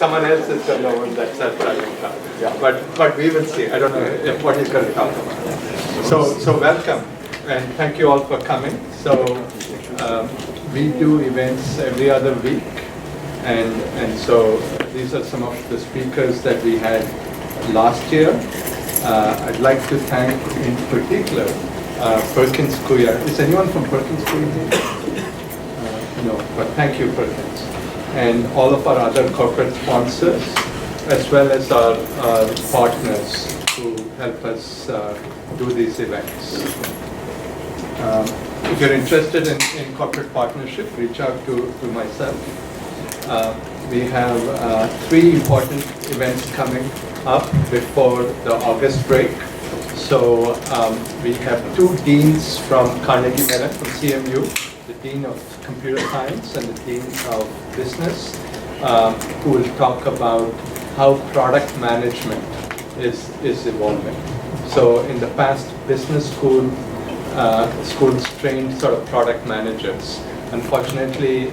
someone else is going to own that self-driving car. Yeah. But we will see. I don't know if what he's going to talk about. So welcome, and thank you all for coming. So we do events every other week, and so these are some of the speakers that we had last year. I'd like to thank in particular Perkins Coie. Is anyone from Perkins Coie here? No, but thank you, Perkins. And all of our other corporate sponsors, as well as our partners who help us do these events. If you're interested in corporate partnership, reach out to myself. We have 3 important events coming up before the August break. So we have 2 deans from Carnegie Mellon, from CMU, the Dean of Computer Science and the Dean of Business, who will talk about how product management is evolving. So in the past, business schools trained sort of product managers. Unfortunately,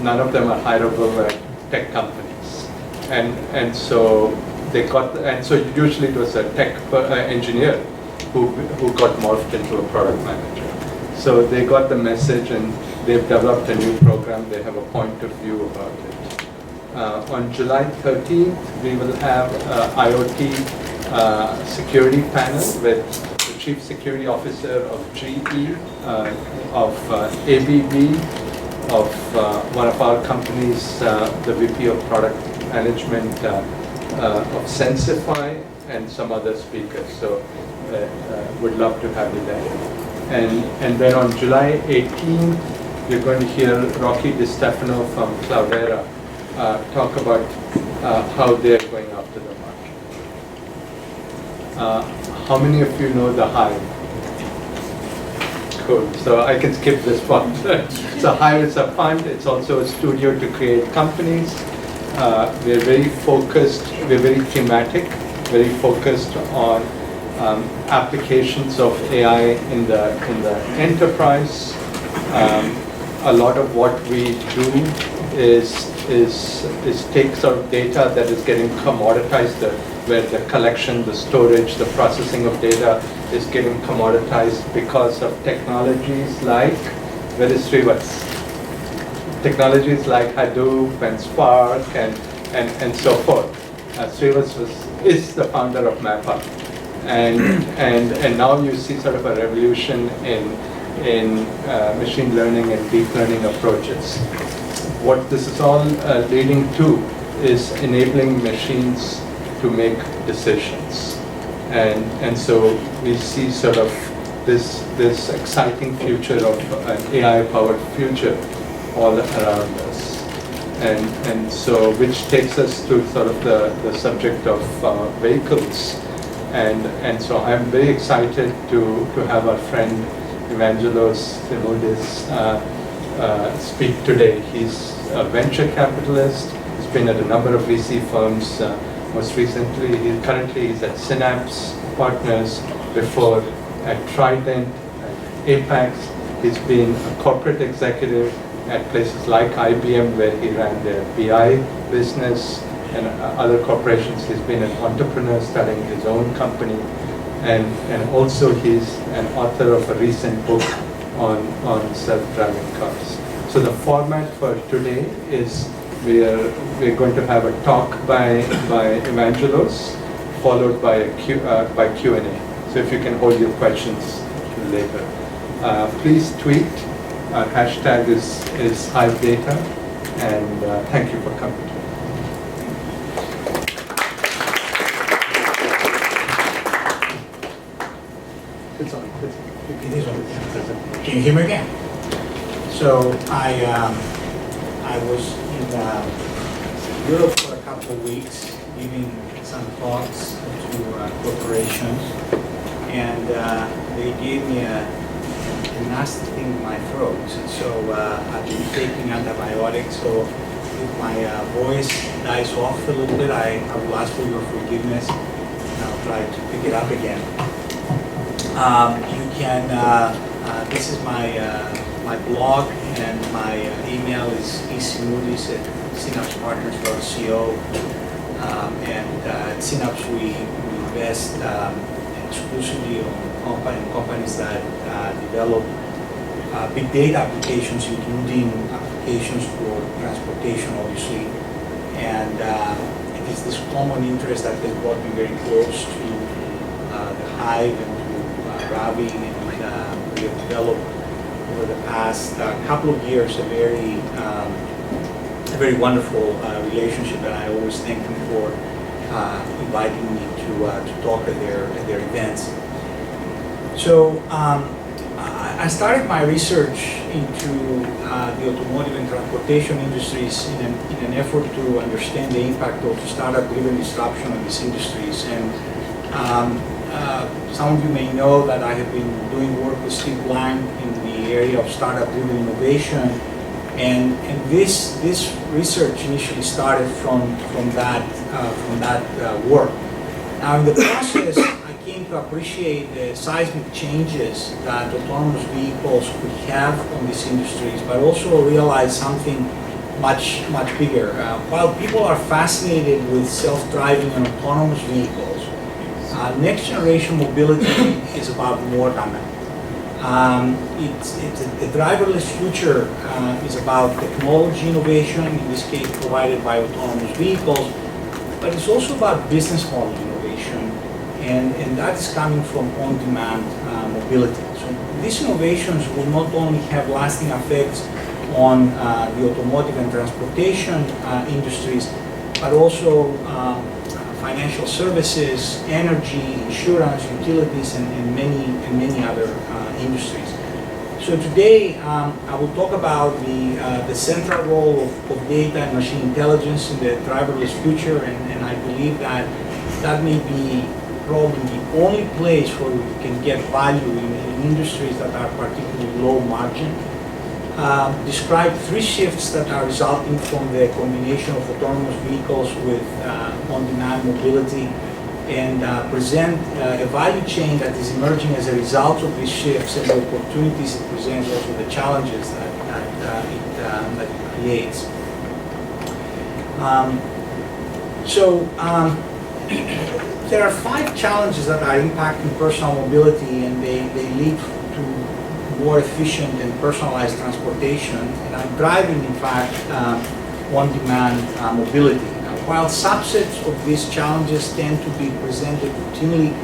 none of them are hireable at tech companies, and so they got, and so usually it was a tech engineer who got morphed into a product manager. So they got the message, and they've developed a new program. They have a point of view about it. On July 13th, we will have IoT security panel with the Chief Security Officer of GE, of ABB, of one of our companies, the VP of Product Management of Sensify, and some other speakers. So would love to have you there. And then on July 18th, you're going to hear Rocky DiStefano from Cloudera talk about how they're going after the market. How many of you know the Hive? Cool. So I can skip this part. So Hive is a fund. It's also a studio to create companies. We're very focused. We're very thematic. Very focused on applications of AI in the enterprise. A lot of what we do is take sort of data that is getting commoditized, where the collection, the storage, the processing of data is getting commoditized because of technologies like, where is Srivas? Technologies like Hadoop and Spark and so forth. Srivas is the founder of MapUp. And now you see sort of a revolution in machine learning and deep learning approaches. What this is all leading to is enabling machines to make decisions. And so we see sort of this exciting future of an AI-powered future all around us. And so, which takes us to sort of the subject of vehicles. And so I'm very excited to have our friend Evangelos Simoudis speak today. He's a venture capitalist. He's been at a number of VC firms. Most recently, currently he's at Synapse Partners, before at Trident, at Apex. He's been a corporate executive at places like IBM, where he ran their BI business, and other corporations. He's been an entrepreneur starting his own company, and also he's an author of a recent book on self-driving cars. So the format for today is we're going to have a talk by Evangelos, followed by Q&A. So if you can hold your questions later. Please tweet. Our hashtag is Hive Data, and thank you for coming. It's on. It is on. Can you hear me again? So I was in Europe for a couple of weeks, giving some talks to corporations, and they gave me a nasty thing in my throat. So I've been taking antibiotics. So if my voice dies off a little bit, I will ask for your forgiveness, and I'll try to pick it up again. You can, this is my blog, and my email is esimoudis synapsepartners.co. And at Synapse, we invest exclusively on companies that develop big data applications, including applications for transportation, obviously. And it is this common interest that has brought me very close to the Hive and to Ravi, and we have developed over the past couple of years a very wonderful relationship, and I always thank them for inviting me to talk at their events. So I started my research into the automotive and transportation industries in an effort to understand the impact of startup-driven disruption on these industries. And some of you may know that I have been doing work with Steve Blank in the area of startup-driven innovation. And this research initially started from that work. Now, in the process, I came to appreciate the seismic changes that autonomous vehicles could have on these industries, but also realize something much bigger. While people are fascinated with self-driving and autonomous vehicles, next generation mobility is about more than that. The driverless future is about technology innovation, in this case provided by autonomous vehicles, but it's also about business model innovation, and that is coming from on-demand mobility. So these innovations will not only have lasting effects on the automotive and transportation industries, but also financial services, energy, insurance, utilities, and many other industries. So today I will talk about the central role of data and machine intelligence in the driverless future, and I believe that may be probably the only place where we can get value in industries that are particularly low margin. Describe three shifts that are resulting from the combination of autonomous vehicles with on-demand mobility, and present a value chain that is emerging as a result of these shifts and the opportunities it presents, also the challenges that it creates. There are 5 challenges that are impacting personal mobility, and they lead to more efficient and personalized transportation, and are driving, in fact, on-demand mobility. While subsets of these challenges tend to be presented routinely,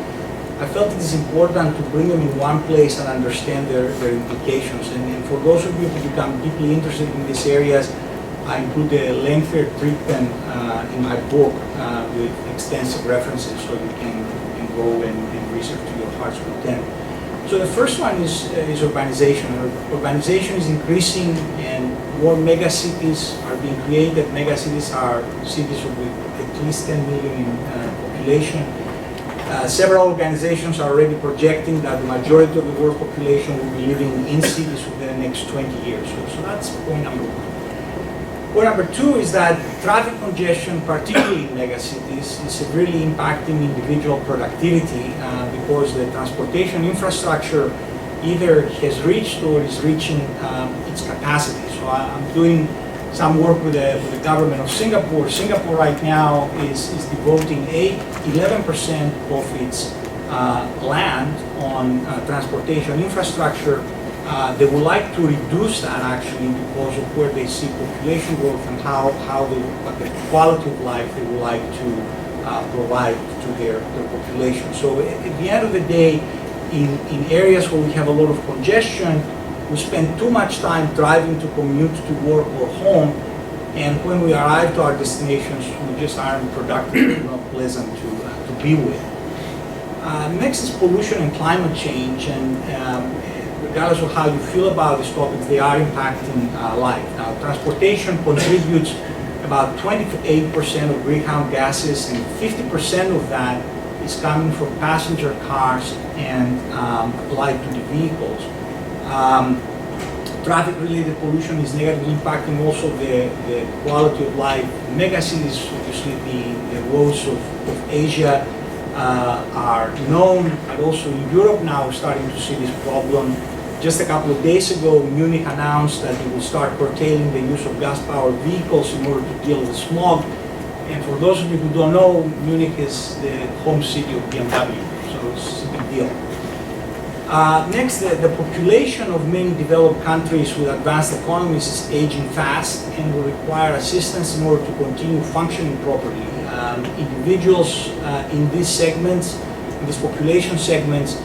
I felt it is important to bring them in one place and understand their implications. And for those of you who become deeply interested in these areas, I include a lengthier treatment in my book with extensive references, so you can go and research to your heart's content. So the first one is urbanization. Urbanization is increasing, and more megacities are being created. Megacities are cities with at least 10 million in population. Several organizations are already projecting that the majority of the world population will be living in cities within the next 20 years. So that's point number one. Point number two is that traffic congestion, particularly in megacities, is severely impacting individual productivity because the transportation infrastructure either has reached or is reaching its capacity. So I'm doing some work with the government of Singapore. Singapore right now is devoting 11% of its land on transportation infrastructure. They would like to reduce that actually because of where they see population growth and what the quality of life they would like to provide to their population. So at the end of the day, in areas where we have a lot of congestion, we spend too much time driving to commute to work or home, and when we arrive to our destinations, we just aren't productive, not pleasant to be with. Next is pollution and climate change, and regardless of how you feel about these topics, they are impacting life. Now, transportation contributes about 28% of greenhouse gases, and 50% of that is coming from passenger cars and light-duty vehicles. Traffic-related pollution is negatively impacting also the quality of life. Megacities, obviously the roads of Asia are known, but also in Europe now we're starting to see this problem. Just a couple of days ago, Munich announced that it will start curtailing the use of gas-powered vehicles in order to deal with smog. And for those of you who don't know, Munich is the home city of BMW, so it's a big deal. Next, the population of many developed countries with advanced economies is aging fast and will require assistance in order to continue functioning properly. Individuals in these segments, in these population segments,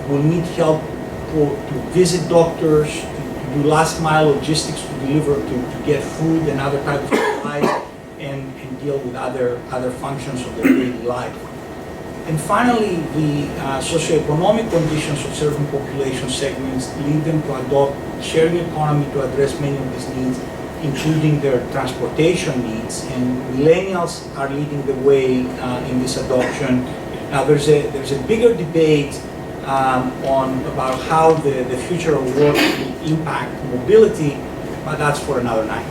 will need help to visit doctors, to do last mile logistics to deliver, to get food and other types of supplies, and deal with other functions of their daily life. And finally, the socioeconomic conditions of certain population segments lead them to adopt sharing economy to address many of these needs, including their transportation needs. And millennials are leading the way in this adoption. Now, there's a bigger debate about how the future of work will impact mobility, but that's for another night.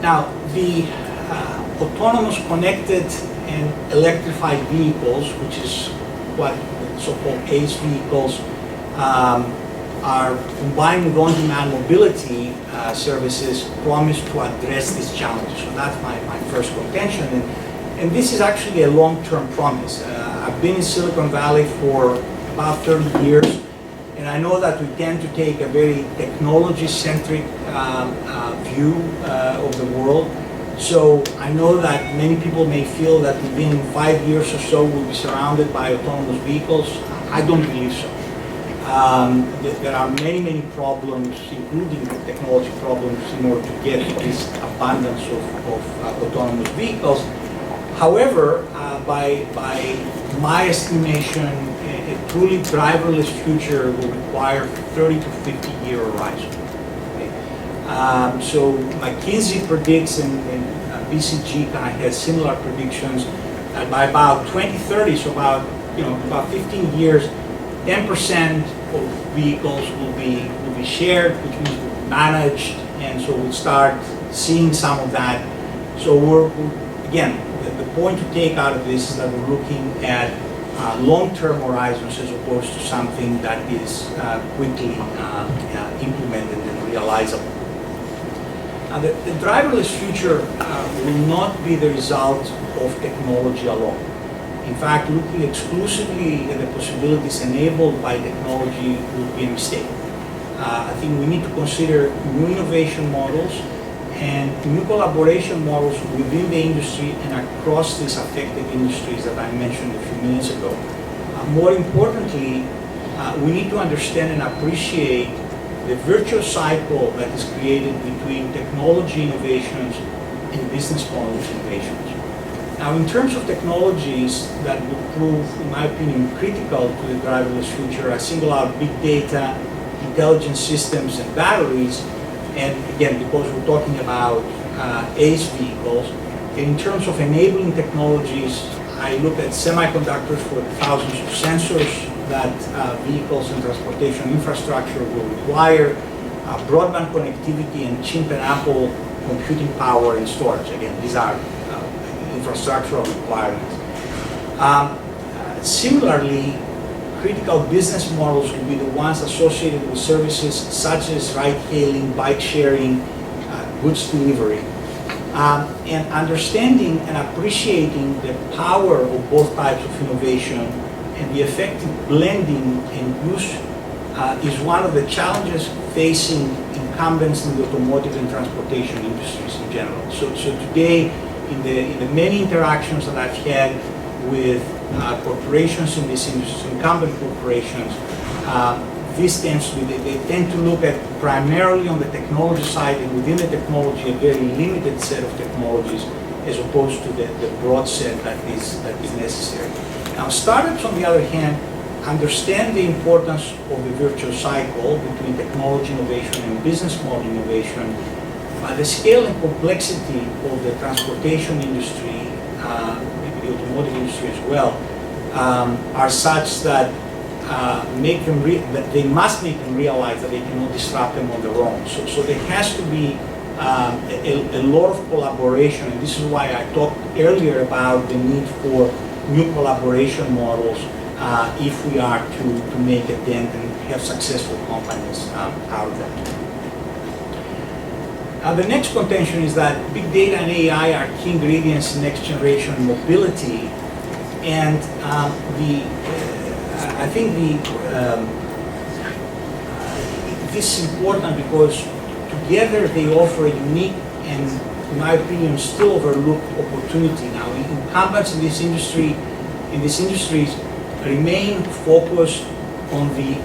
Now, the autonomous, connected, and electrified vehicles, which is what the so-called ACE vehicles are combined with on-demand mobility services, promise to address these challenges. So that's my first contention. And this is actually a long-term promise. I've been in Silicon Valley for about 30 years, and I know that we tend to take a very technology-centric view of the world. So I know that many people may feel that within 5 years or so we'll be surrounded by autonomous vehicles. I don't believe so. There are many problems, including technology problems, in order to get this abundance of autonomous vehicles. However, by my estimation, a truly driverless future will require 30 to 50 year horizon. Okay? So McKinsey predicts, and BCG kind of has similar predictions, that by about 2030, so about 15 years, 10% of vehicles will be shared, which means will be managed, and so we'll start seeing some of that. So we're again, the point to take out of this is that we're looking at long-term horizons as opposed to something that is quickly implemented and realizable. Now, the driverless future will not be the result of technology alone. In fact, looking exclusively at the possibilities enabled by technology would be a mistake. I think we need to consider new innovation models and new collaboration models within the industry and across these affected industries that I mentioned a few minutes ago. More importantly, we need to understand and appreciate the virtuous cycle that is created between technology innovations and business model innovations. Now, in terms of technologies that will prove, in my opinion, critical to the driverless future, I single out big data, intelligent systems, and batteries. And again, because we're talking about ACE vehicles, in terms of enabling technologies, I look at semiconductors for the thousands of sensors that vehicles and transportation infrastructure will require, broadband connectivity, and chip and Apple computing power and storage. Again, these are infrastructural requirements. Similarly, critical business models will be the ones associated with services such as ride-hailing, bike-sharing, goods delivery. And understanding and appreciating the power of both types of innovation and the effective blending and use is one of the challenges facing incumbents in the automotive and transportation industries in general. So today, in the many interactions that I've had with corporations in this industry, incumbent corporations, they tend to look at primarily on the technology side, and within the technology, a very limited set of technologies, as opposed to the broad set that is necessary. Now, startups, on the other hand, understand the importance of the virtuous cycle between technology innovation and business model innovation. The scale and complexity of the transportation industry, maybe the automotive industry as well, are such that they must make them realize that they cannot disrupt them on their own. So there has to be a lot of collaboration, and this is why I talked earlier about the need for new collaboration models if we are to make a dent and have successful companies out of that. The next contention is that big data and AI are key ingredients in next generation mobility, and I think this is important because together they offer a unique and, in my opinion, still overlooked opportunity. Now, incumbents in this industries remain focused on the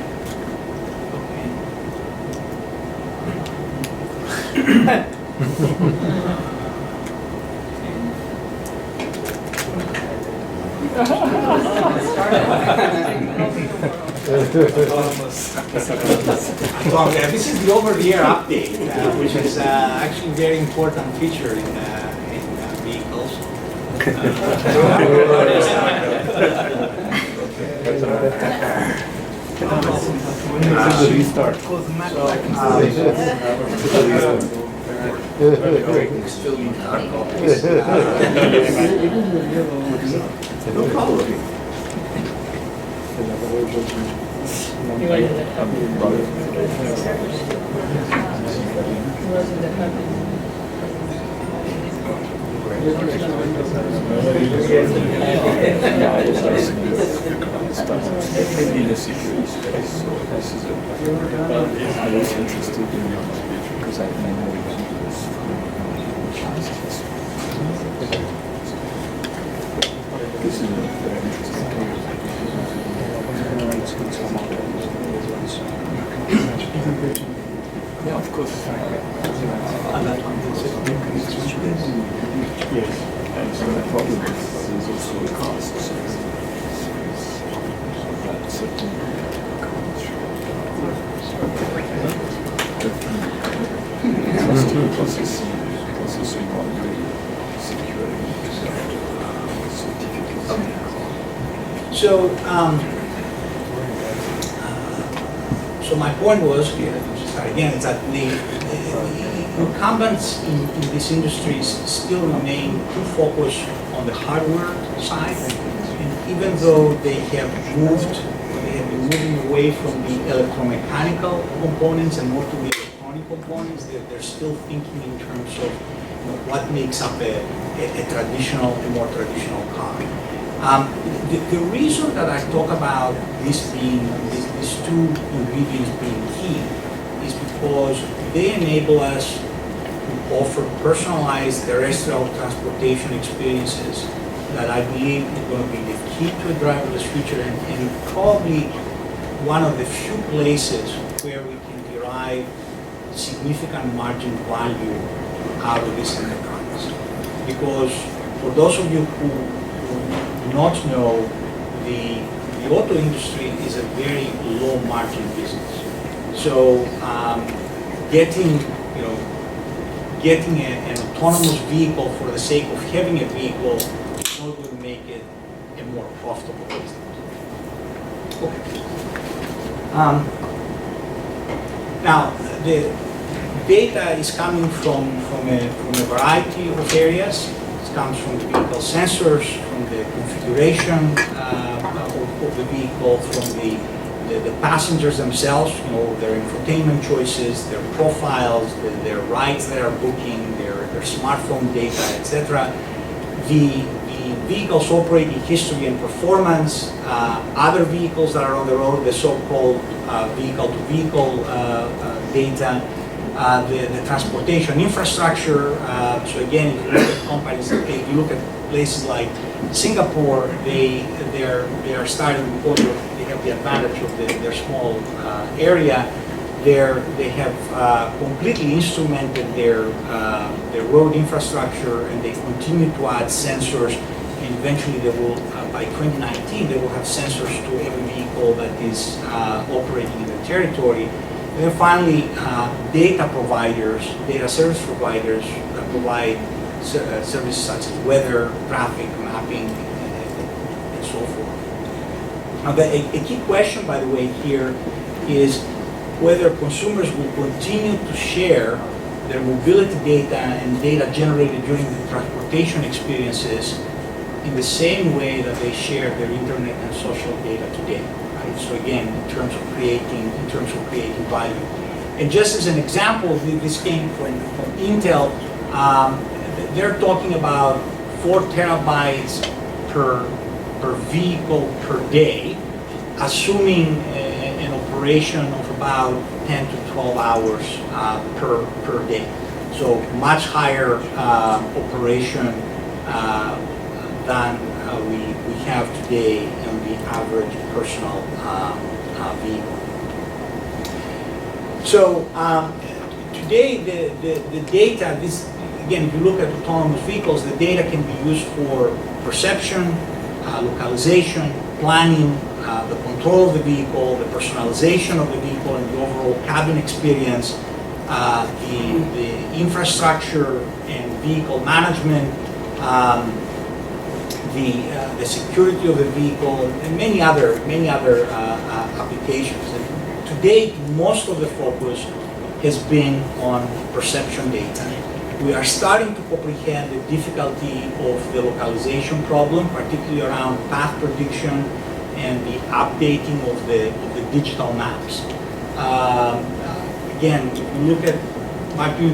this is the over-the-air update, which is actually a very important feature in vehicles. Restart. No problem. I was interested in because I know this is a very interesting case. Yeah, of course. Yes. And so the problem is there's also a cost. So that certainly processing on the securing certificates. So my point was, again, is that the incumbents in these industries still remain too focused on the hardware side, and even though they have been moving away from the electromechanical components and more to the electronic components, they're still thinking in terms of what makes up a more traditional car. The reason that I talk about these two ingredients being key is because they enable us to offer personalized terrestrial transportation experiences that I believe is going to be the key to a driverless future, and probably one of the few places where we can derive significant margin value out of this enterprise. Because for those of you who do not know, the auto industry is a very low margin business. So getting an autonomous vehicle for the sake of having a vehicle is not going to make it a more profitable business. Okay. Now, the data is coming from a variety of areas. It comes from the vehicle sensors, from the configuration of the vehicle, from the passengers themselves, their infotainment choices, their profiles, their rides they are booking, their smartphone data, etc. The vehicle's operating history and performance, other vehicles that are on the road, the so-called vehicle-to-vehicle data, the transportation infrastructure. So again, if you look at companies, if you look at places like Singapore, they are starting because they have the advantage of their small area. They have completely instrumented their road infrastructure, and they continue to add sensors. And eventually, they will by 2019 they will have sensors to every vehicle that is operating in the territory. And then finally, data service providers that provide services such as weather, traffic, mapping, and so forth. Now, a key question, by the way, here is whether consumers will continue to share their mobility data and data generated during the transportation experiences in the same way that they share their internet and social data today. Right? So again, in terms of creating value. And just as an example, this came from Intel. They're talking about 4 terabytes per vehicle per day, assuming an operation of about 10 to 12 hours per day. So much higher operation than we have today in the average personal vehicle. So today the data, this again, if you look at autonomous vehicles, the data can be used for perception, localization, planning, the control of the vehicle, the personalization of the vehicle and the overall cabin experience, the infrastructure and vehicle management, the security of the vehicle, and many other applications. And to date, most of the focus has been on perception data. We are starting to comprehend the difficulty of the localization problem, particularly around path prediction and the updating of the digital maps. Again, if you look at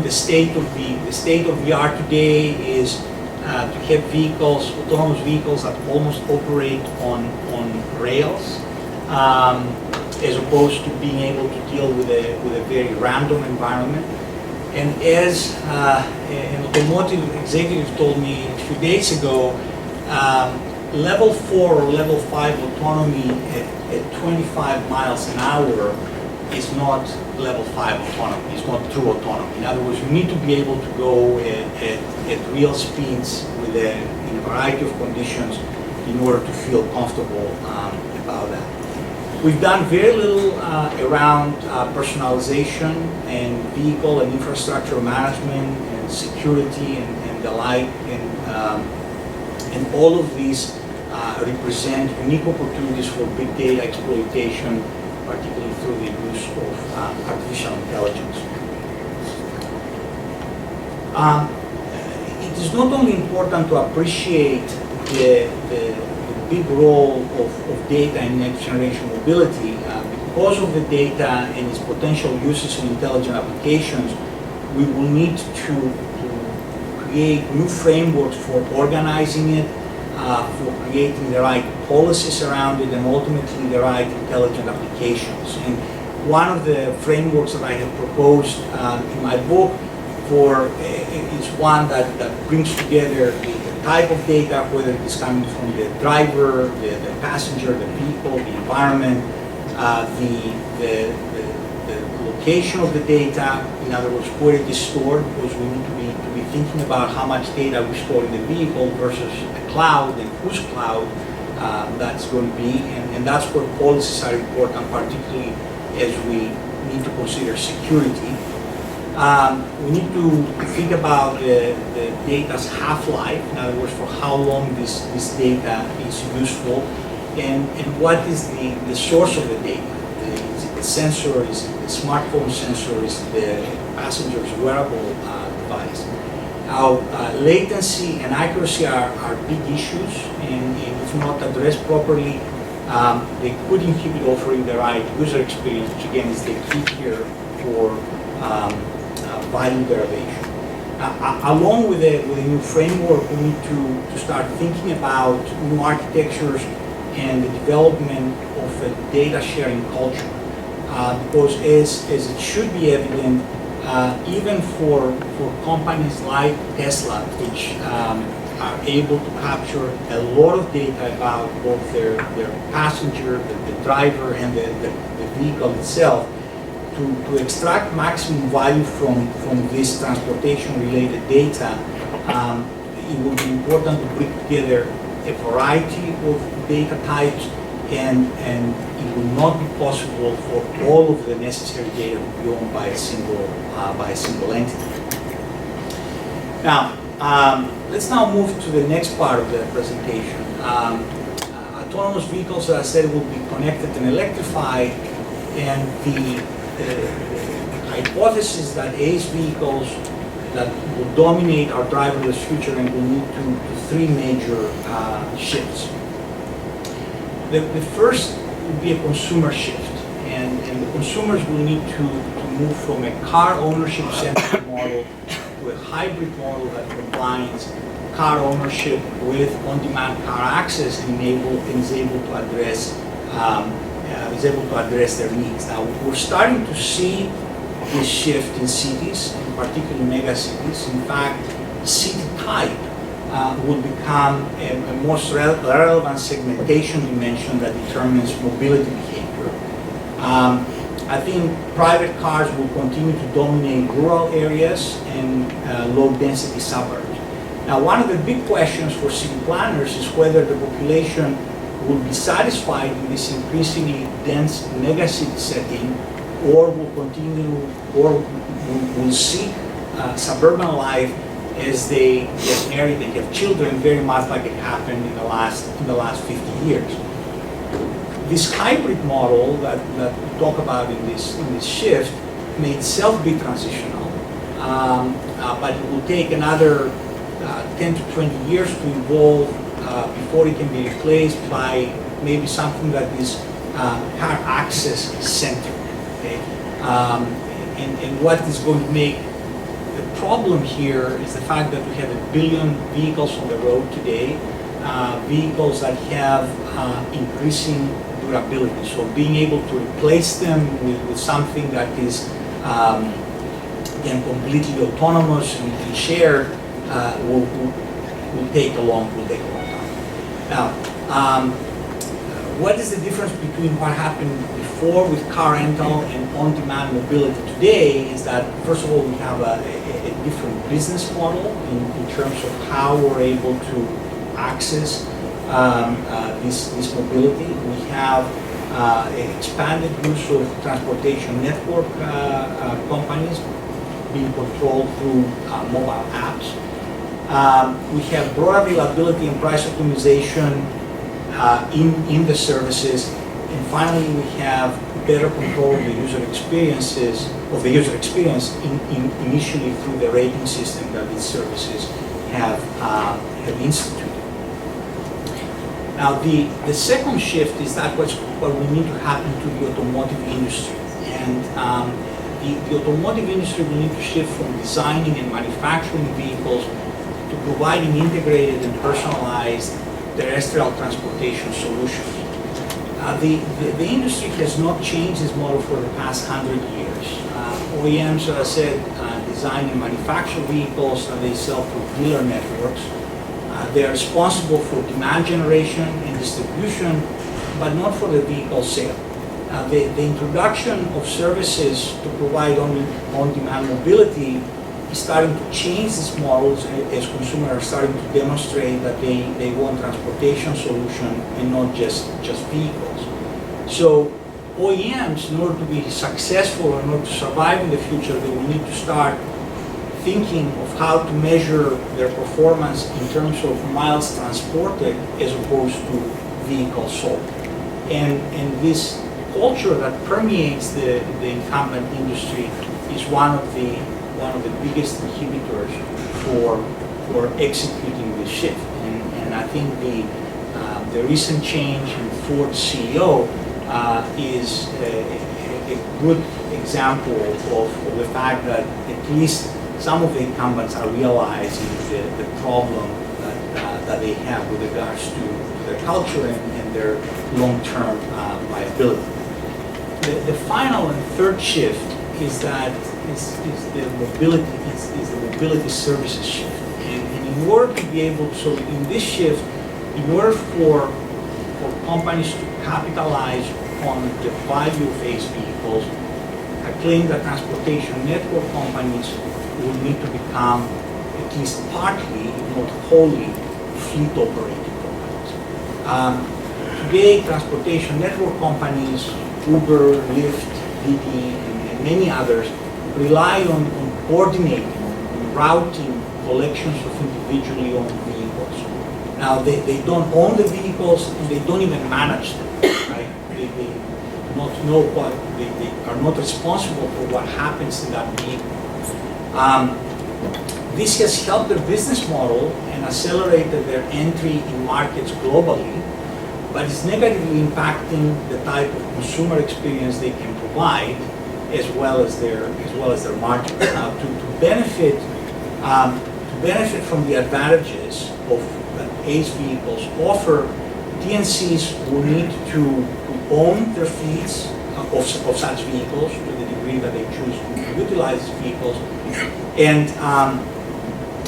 the state of the art today is to have vehicles, autonomous vehicles that almost operate on rails, as opposed to being able to deal with a very random environment. And as an automotive executive told me a few days ago, level 4 or level 5 autonomy at 25 miles an hour is not level 5 autonomy, it's not true autonomy. In other words, you need to be able to go at real speeds in a variety of conditions in order to feel comfortable about that. We've done very little around personalization and vehicle and infrastructure management and security and the like, and all of these represent unique opportunities for big data exploitation, particularly through the use of artificial intelligence. It is not only important to appreciate the big role of data in next generation mobility, because of the data and its potential uses in intelligent applications, we will need to create new frameworks for organizing it, for creating the right policies around it, and ultimately the right intelligent applications. And one of the frameworks that I have proposed in my book is one that brings together the type of data, whether it is coming from the driver, the passenger, the people, the environment, the location of the data, in other words, where it is stored, because we need to be thinking about how much data we store in the vehicle versus the cloud and whose cloud that's going to be, and that's where policies are important, particularly as we need to consider security. We need to think about the data's half-life, in other words, for how long this data is useful, and what is the source of the data. Is it the sensor, is it the smartphone sensor, is it the passenger's wearable device? Now, latency and accuracy are big issues, and if not addressed properly, they could inhibit offering the right user experience, which again is the key here for value derivation. Along with a new framework, we need to start thinking about new architectures and the development of a data sharing culture. Because as it should be evident, even for companies like Tesla, which are able to capture a lot of data about both their passenger, the driver, and the vehicle itself, to extract maximum value from this transportation-related data, it will be important to bring together a variety of data types, and it will not be possible for all of the necessary data to be owned by a single entity. Now, let's now move to the next part of the presentation. Autonomous vehicles, as I said, will be connected and electrified, and the hypothesis that ACE vehicles that will dominate our driverless future and will lead to three major shifts. The first will be a consumer shift, and the consumers will need to move from a car ownership-centric model to a hybrid model that combines car ownership with on-demand car access and is able to address their needs. Now, we're starting to see this shift in cities, in particular mega cities. In fact, city type will become a most relevant segmentation dimension that determines mobility behavior. I think private cars will continue to dominate rural areas and low-density suburbs. Now, one of the big questions for city planners is whether the population will be satisfied in this increasingly dense megacity setting, or will continue, or will seek suburban life as they get married, they have children, very much like it happened in the last 50 years. This hybrid model that we talk about in this shift may itself be transitional, but it will take another 10 to 20 years to evolve before it can be replaced by maybe something that is car access centered. Okay? And what is going to make the problem here is the fact that we have 1 billion vehicles on the road today, vehicles that have increasing durability. So being able to replace them with something that is again completely autonomous and shared will take a long time. Now, what is the difference between what happened before with car rental and on-demand mobility today is that, first of all, we have a different business model in terms of how we're able to access this mobility. We have expanded use of transportation network companies being controlled through mobile apps. We have broad availability and price optimization in the services, and finally we have better control of the user experience initially through the rating system that these services have instituted. Now the second shift is that what will need to happen to the automotive industry, and the automotive industry will need to shift from designing and manufacturing vehicles to providing integrated and personalized terrestrial transportation solutions. The industry has not changed its model for the past 100 years. OEMs, as I said, design and manufacture vehicles that they sell through dealer networks. They are responsible for demand generation and distribution, but not for the vehicle sale. The introduction of services to provide on-demand mobility is starting to change these models as consumers are starting to demonstrate that they want transportation solution and not just vehicles. So OEMs, in order to be successful or in order to survive in the future, they will need to start thinking of how to measure their performance in terms of miles transported as opposed to vehicles sold. And this culture that permeates the incumbent industry is one of the biggest inhibitors for executing this shift. And I think the recent change in Ford CEO is a good example of the fact that at least some of the incumbents are realizing the problem that they have with regards to their culture and their long-term viability. The final and third shift is the mobility services shift. And in order to be able, so in this shift, in order for companies to capitalize on the value of these vehicles, I claim that transportation network companies will need to become, at least partly, if not wholly, fleet operating companies. Today, transportation network companies, Uber, Lyft, Didi, and many others, rely on coordinating, on routing collections of individually owned vehicles. Now, they don't own the vehicles, and they don't even manage them, right? They not know what, they are not responsible for what happens in that vehicle. This has helped their business model and accelerated their entry in markets globally, but it's negatively impacting the type of consumer experience they can provide, as well as their margins. Now, to benefit from the advantages of ACE vehicles offer, TNCs will need to own their fleets of such vehicles to the degree that they choose to utilize these vehicles. And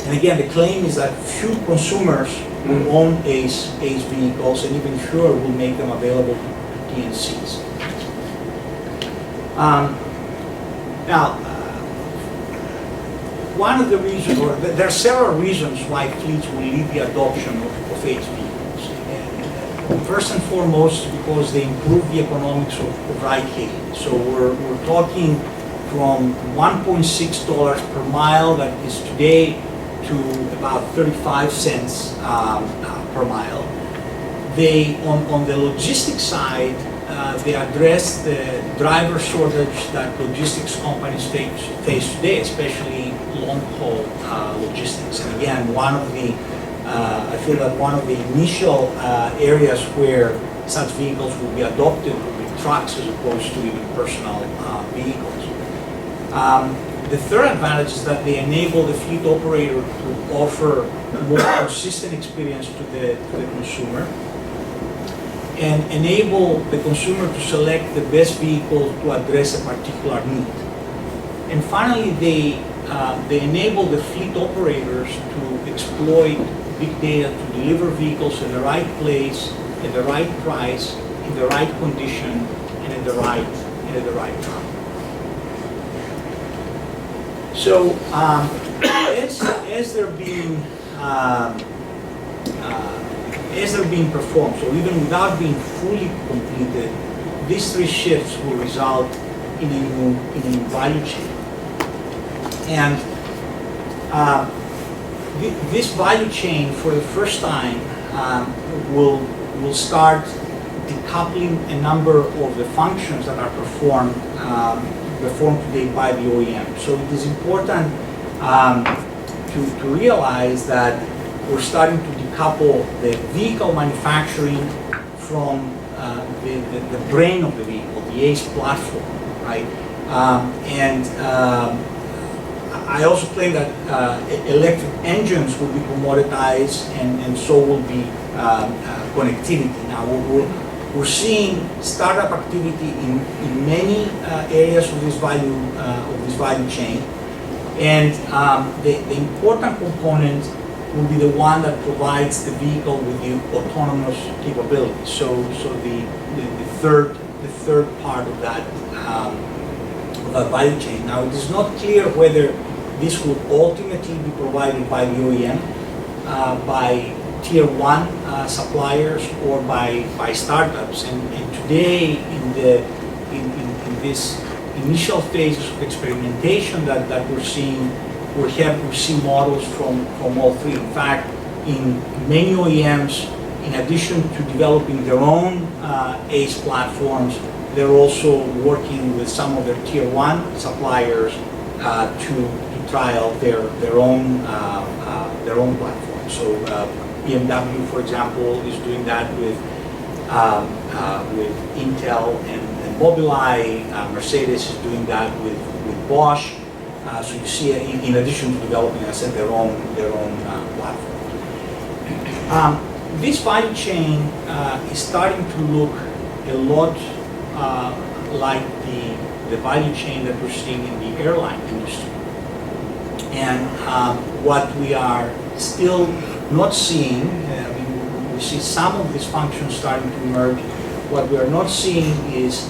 again, the claim is that few consumers will own ACE vehicles, and even fewer will make them available to TNCs. Now, one of the reasons, or there are several reasons why fleets will lead the adoption of ACE vehicles. And first and foremost, because they improve the economics of ride-hailing. So we're talking from $1.6 per mile that is today to about 35 cents per mile. They, on the logistics side, they address the driver shortage that logistics companies face today, especially long-haul logistics. And again, I feel that one of the initial areas where such vehicles will be adopted will be trucks as opposed to even personal vehicles. The third advantage is that they enable the fleet operator to offer a more consistent experience to the consumer, and enable the consumer to select the best vehicle to address a particular need. And finally, they enable the fleet operators to exploit big data to deliver vehicles in the right place, at the right price, in the right condition, and at the right time. So as they're being performed, so even without being fully completed, these three shifts will result in a new value chain. And this value chain, for the first time, will start decoupling a number of the functions that are performed today by the OEM. So it is important to realize that we're starting to decouple the vehicle manufacturing from the brain of the vehicle, the ACE platform, right? I also claim that electric engines will be commoditized, and so will be connectivity. Now, we're seeing startup activity in many areas of this value chain, and the important component will be the one that provides the vehicle with the autonomous capability. So the third part of that value chain. Now, it is not clear whether this will ultimately be provided by the OEM, by tier 1 suppliers, or by startups. And today, in this initial phases of experimentation that we're seeing, we see models from all three. In fact, in many OEMs, in addition to developing their own ACE platforms, they're also working with some of their tier 1 suppliers to trial their own platform. So BMW, for example, is doing that with Intel and Mobileye. Mercedes is doing that with Bosch. So you see, in addition to developing, as I said, their own platform. This value chain is starting to look a lot like the value chain that we're seeing in the airline industry. And what we are still not seeing, we see some of these functions starting to emerge. What we are not seeing is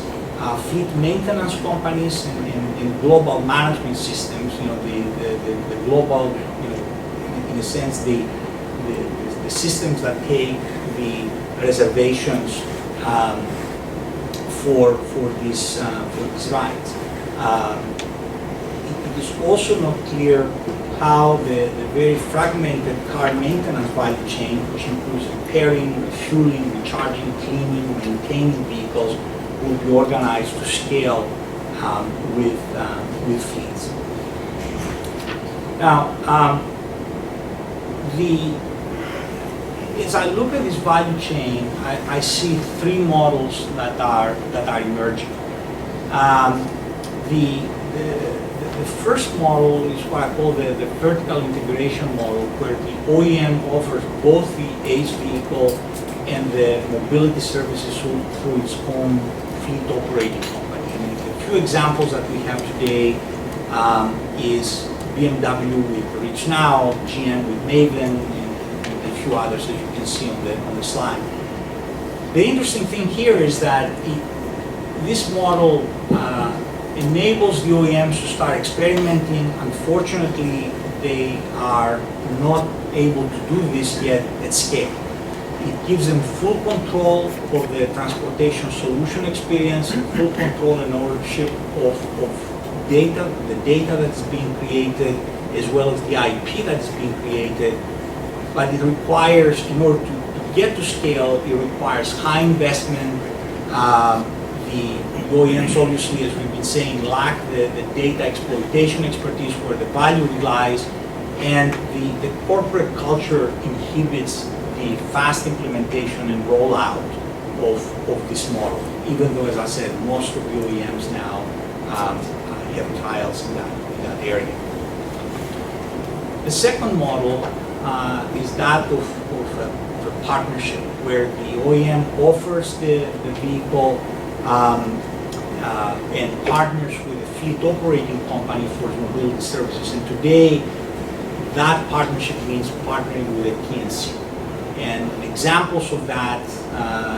fleet maintenance companies and global management systems. The global, in a sense, the systems that take the reservations for these rides. It is also not clear how the very fragmented car maintenance value chain, which includes repairing, refueling, recharging, cleaning, maintaining vehicles, will be organized to scale with fleets. Now, as I look at this value chain, I see three models that are emerging. The first model is what I call the vertical integration model, where the OEM offers both the ACE vehicle and the mobility services through its own fleet operating company. And a few examples that we have today is BMW with ReachNow, GM with Maven, and a few others that you can see on the slide. The interesting thing here is that this model enables the OEMs to start experimenting. Unfortunately, they are not able to do this yet at scale. It gives them full control of the transportation solution experience, and full control and ownership of data, the data that's being created, as well as the IP that's being created. But it requires, in order to get to scale, it requires high investment. The OEMs, obviously, as we've been saying, lack the data exploitation expertise where the value lies, and the corporate culture inhibits the fast implementation and rollout of this model, even though, as I said, most of the OEMs now have trials in that area. The second model is that of a partnership, where the OEM offers the vehicle and partners with a fleet operating company for mobility services. And today, that partnership means partnering with a TNC. And examples of that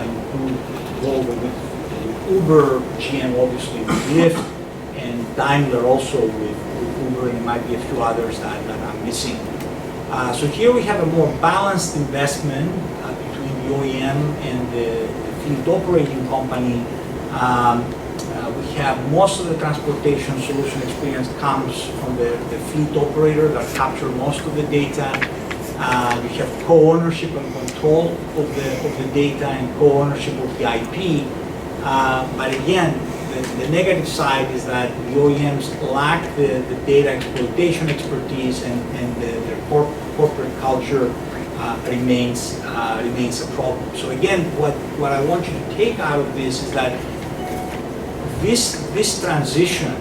include Volvo with Uber, GM obviously with Lyft, and Daimler also with Uber, and there might be a few others that I'm missing. So here we have a more balanced investment between the OEM and the fleet operating company. We have most of the transportation solution experience comes from the fleet operator that capture most of the data. We have co-ownership and control of the data and co-ownership of the IP. But again, the negative side is that the OEMs lack the data exploitation expertise, and their corporate culture remains a problem. So again, what I want you to take out of this is that this transition,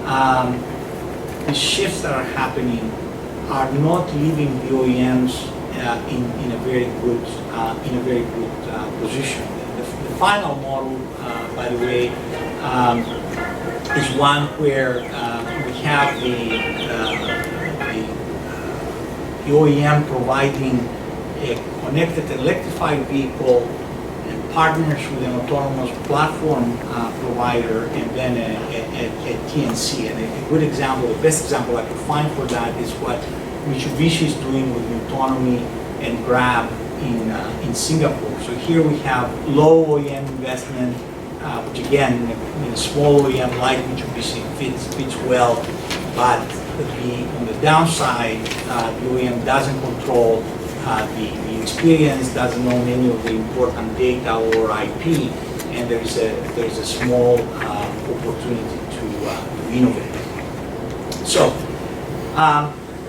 the shifts that are happening, are not leaving the OEMs in a very good position. The final model, by the way, is one where we have the OEM providing a connected electrified vehicle and partners with an autonomous platform provider, and then a TNC. And a good example, the best example I could find for that is what Mitsubishi is doing with Autonomy and Grab in Singapore. So here we have low OEM investment, which again, in a small OEM like Mitsubishi fits well, but on the downside, the OEM doesn't control the experience, doesn't own any of the important data or IP, and there's a small opportunity to innovate. So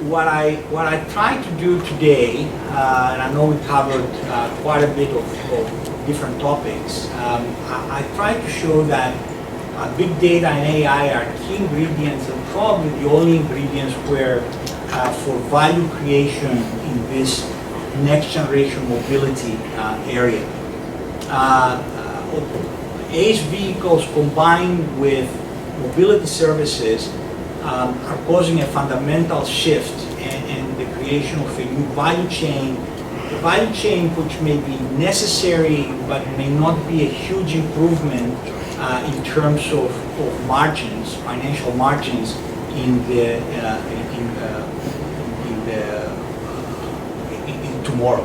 what I tried to do today, and I know we covered quite a bit of different topics, I tried to show that big data and AI are key ingredients, and probably the only ingredients where for value creation in this next generation mobility area. ACE vehicles combined with mobility services are causing a fundamental shift and the creation of a new value chain. A value chain which may be necessary but may not be a huge improvement in terms of margins, financial margins in tomorrow.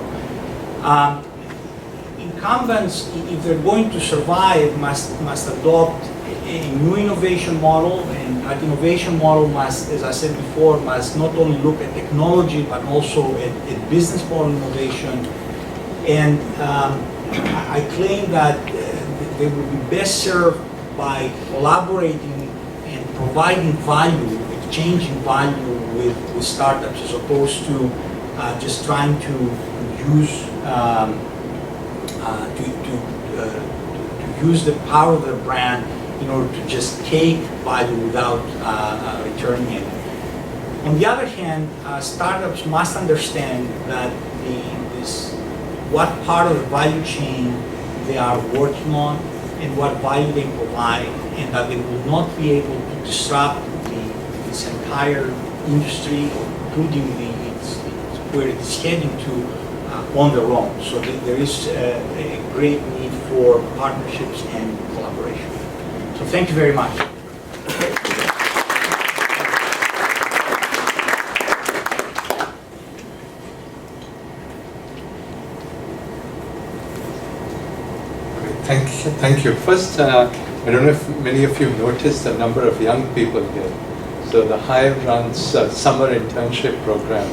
Incumbents, if they're going to survive, must adopt a new innovation model, and that innovation model must, as I said before, must not only look at technology but also at business model innovation. And I claim that they will be best served by collaborating and providing value, changing value with startups as opposed to just trying to use to use the power of the brand in order to just take value without returning it. On the other hand, startups must understand that what part of the value chain they are working on and what value they provide, and that they will not be able to disrupt this entire industry, including where it's heading to on their own. So there is a great need for partnerships and collaboration. So thank you very much. Thank you. First, I don't know if many of you noticed the number of young people here. So the Hive runs a summer internship program,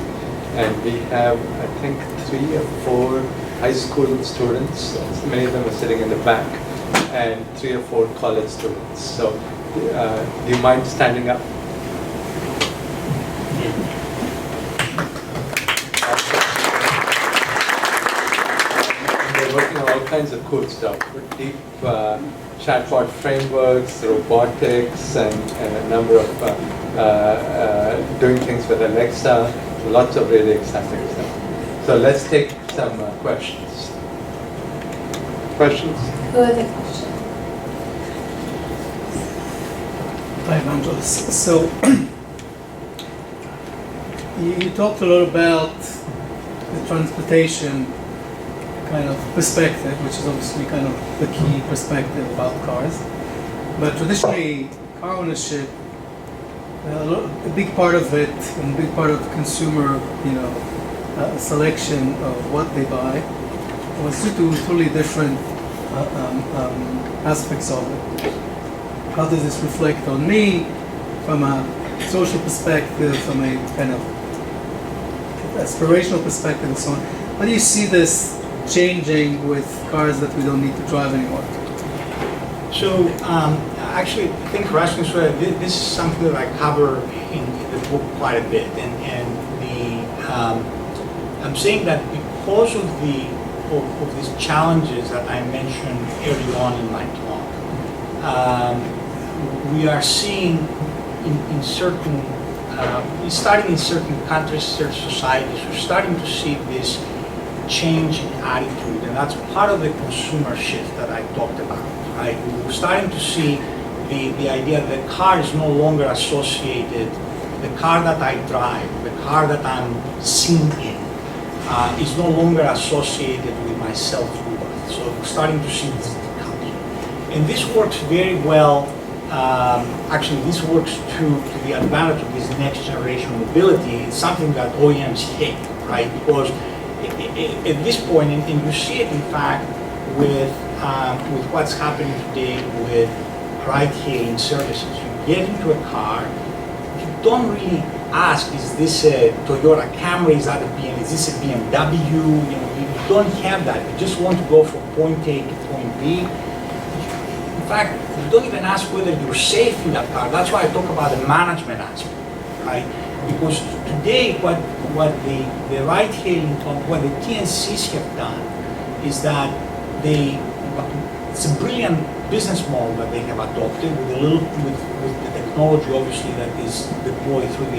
and we have, I think, 3 or 4 high school students. Many of them are sitting in the back, and 3 or 4 college students. So, do you mind standing up? They're working on all kinds of cool stuff, deep chatbot frameworks, robotics, and a number of doing things with Alexa, lots of really exciting stuff. So let's take some questions. Questions? Who are the questions? Hi, Evangelos. So, you talked a lot about the transportation kind of perspective, which is obviously kind of the key perspective about cars. But traditionally, car ownership, a big part of it, and a big part of consumer, selection of what they buy, was due to totally different aspects of it. How does this reflect on me from a social perspective, from a kind of aspirational perspective, and so on? How do you see this changing with cars that we don't need to drive anymore? So actually, I think Rasmus, this is something that I cover in the book quite a bit, and I'm saying that because of these challenges that I mentioned early on in my talk, we are seeing in certain, starting in certain countries, certain societies, we're starting to see this change in attitude, and that's part of the consumer shift that I talked about, right? We're starting to see the idea that the car is no longer associated, the car that I drive, the car that I'm seen in, is no longer associated with my self-worth. So we're starting to see this decoupling. And this works very well, actually this works to the advantage of this next generation mobility. It's something that OEMs hate, right? Because at this point, and you see it in fact with what's happening today with ride-hailing services. You get into a car, you don't really ask, is this a Toyota Camry, is this a BMW? You don't have that. You just want to go from point A to point B. In fact, you don't even ask whether you're safe in that car. That's why I talk about the management aspect, right? Because today, what the ride-hailing company, what the TNCs have done, is that it's a brilliant business model that they have adopted with the technology, obviously, that is deployed through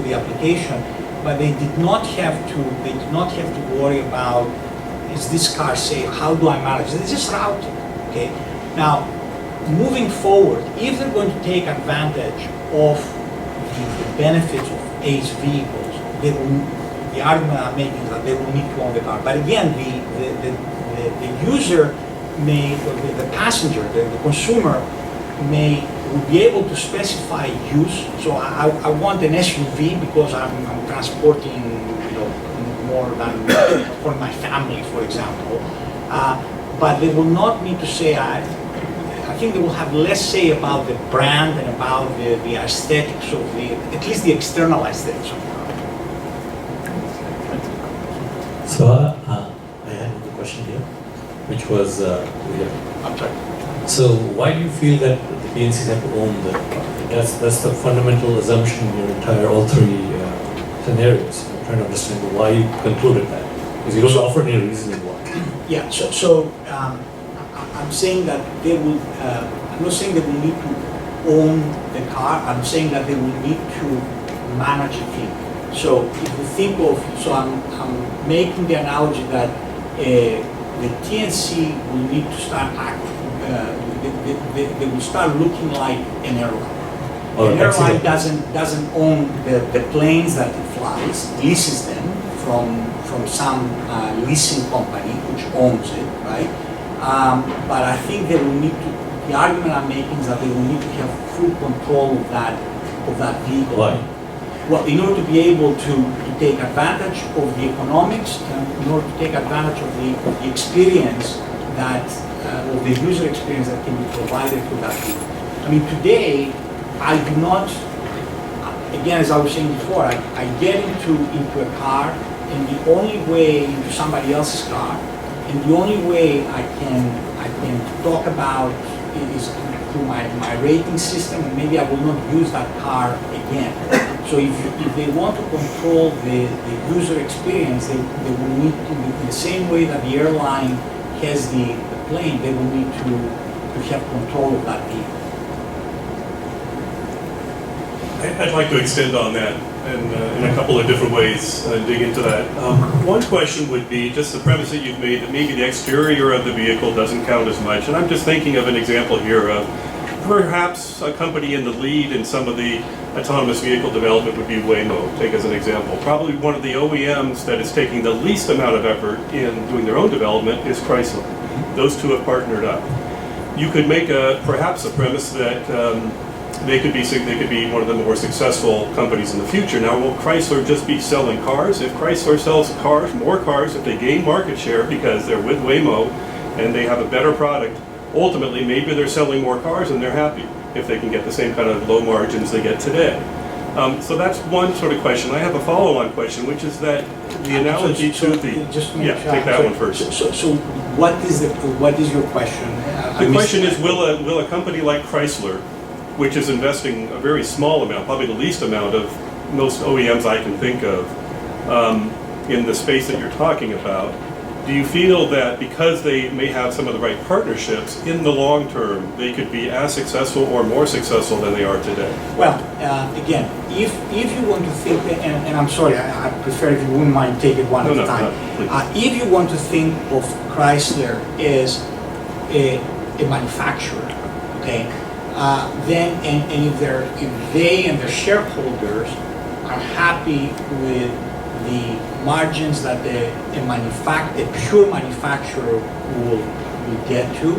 the application. But they did not have to worry about, is this car safe? How do I manage it? It's just routing. Okay. Now, moving forward, if they're going to take advantage of the benefits of ACE vehicles, the argument I'm making is that they will need to own the car. But again, the user may, or the passenger, the consumer will be able to specify use. So I want an SUV because I'm transporting more than for my family, for example. But they will not need to say, I think they will have less say about the brand and about the aesthetics of at least the external aesthetics of the car. So I had a question here, which was, I'm sorry. so why do you feel that the PNCs have to own the car? That's the fundamental assumption in your entire all three scenarios. I'm trying to understand why you concluded that. Because you don't offer any reasoning why. Yeah, I'm saying that they will, I'm not saying they will need to own the car, I'm saying that they will need to manage a fleet. So if you think of, I'm making the analogy that the TNC will need to start acting, they will start looking like an airline. An airline doesn't own the planes that it flies, leases them from some leasing company which owns it, right? But I think they will need to, the argument I'm making is that they will need to have full control of that vehicle. Why? Well, in order to be able to take advantage of the economics, and in order to take advantage of the experience that, of the user experience that can be provided to that vehicle. I mean, today, I do not, again, as I was saying before, I get into a car, and the only way, into somebody else's car, and the only way I can talk about is through my rating system, and maybe I will not use that car again. So if they want to control the user experience, they will need to, in the same way that the airline has the plane, they will need to have control of that vehicle. I'd like to extend on that and in a couple of different ways, dig into that. One question would be just the premise that you've made that maybe the exterior of the vehicle doesn't count as much. And I'm just thinking of an example here of perhaps a company in the lead in some of the autonomous vehicle development would be Waymo, take as an example. Probably one of the OEMs that is taking the least amount of effort in doing their own development is Chrysler. Those two have partnered up. You could make perhaps a premise that they could be one of the more successful companies in the future. Now, will Chrysler just be selling cars? If Chrysler sells more cars, if they gain market share because they're with Waymo and they have a better product, ultimately maybe they're selling more cars and they're happy if they can get the same kind of low margins they get today. So that's one sort of question. I have a follow-on question, which is that the analogy to the... take that one first. So what is your question? The question is, will a company like Chrysler, which is investing a very small amount, probably the least amount of most OEMs I can think of, in the space that you're talking about, do you feel that because they may have some of the right partnerships, in the long term, they could be as successful or more successful than they are today? Well, again, if you want to think, and I'm sorry, I prefer if you wouldn't mind take it one at a time. If you want to think of Chrysler as a manufacturer, okay, then if they and their shareholders are happy with the margins that a pure manufacturer will get to,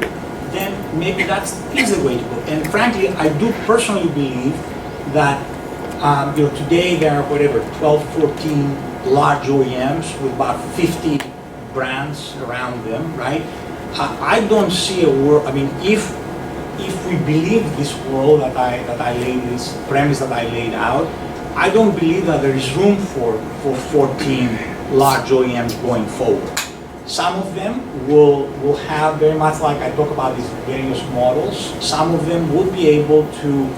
then maybe that's the way to go. And frankly, I do personally believe that today there are 12, 14 large OEMs with about 50 brands around them, right? I don't see a world. I mean, if we believe this world that I laid, this premise that I laid out, I don't believe that there is room for 14 large OEMs going forward. Some of them will have, very much like I talk about these various models, some of them will be able to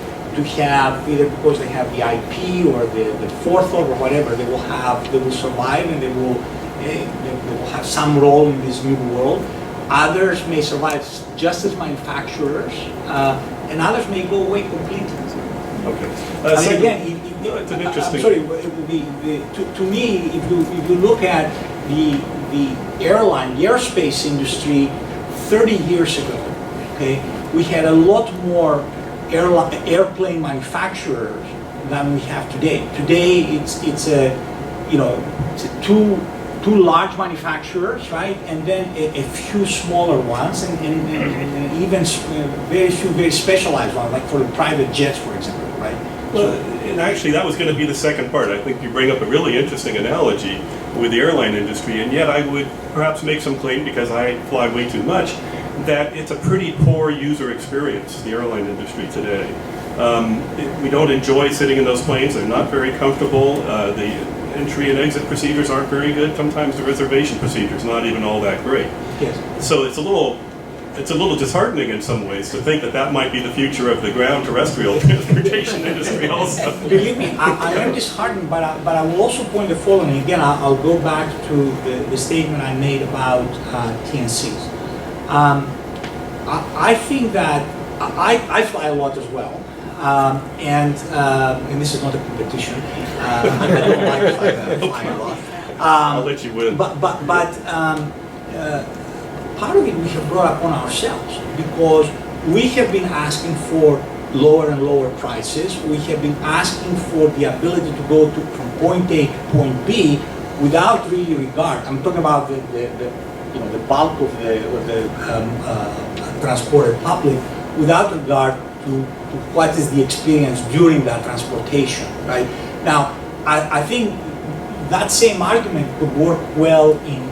have, either because they have the IP or the forethought or whatever, they will survive and they will have some role in this new world. Others may survive just as manufacturers, and others may go away completely. Okay. Again, it's an interesting. I'm sorry. To me, if you look at the airspace industry 30 years ago, okay, we had a lot more airplane manufacturers than we have today. Today, it's two large manufacturers, right, and then a few smaller ones, and even very few very specialized ones, like for the private jets, for example, right? Well, and actually, that was going to be the second part. I think you bring up a really interesting analogy with the airline industry, and yet I would perhaps make some claim, because I fly way too much, that it's a pretty poor user experience, the airline industry today. We don't enjoy sitting in those planes. They're not very comfortable. The entry and exit procedures aren't very good. Sometimes the reservation procedure is not even all that great. Yes. So it's a little it's a little disheartening in some ways to think that that might be the future of the ground terrestrial transportation industry also. Believe me, I am disheartened, but I will also point the following. Again, I'll go back to the statement I made about TNCs. I think that I fly a lot as well, and this is not a competition. I don't like flying a lot. I'll let you win. But part of it we have brought upon ourselves because we have been asking for lower and lower prices. We have been asking for the ability to go from point A to point B without really regard. I'm talking about the bulk of the transported public without regard to what is the experience during that transportation. Right now, I think that same argument could work well in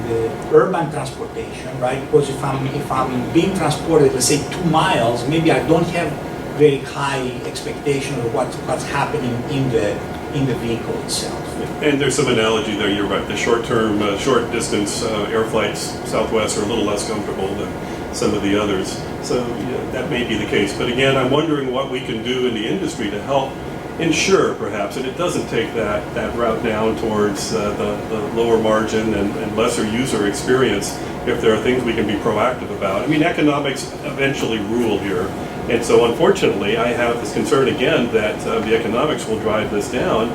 the urban transportation, right? Because if I'm being transported, let's say 2 miles, maybe I don't have very high expectation of what's happening in the vehicle itself. And there's some analogy there. You're right. The short-term, short-distance air flights, Southwest, are a little less comfortable than some of the others. So yeah, that may be the case. But again, I'm wondering what we can do in the industry to help ensure, perhaps, that it doesn't take that route down towards the lower margin and lesser user experience if there are things we can be proactive about. I mean, economics eventually rule here. And so, unfortunately, I have this concern again that the economics will drive this down.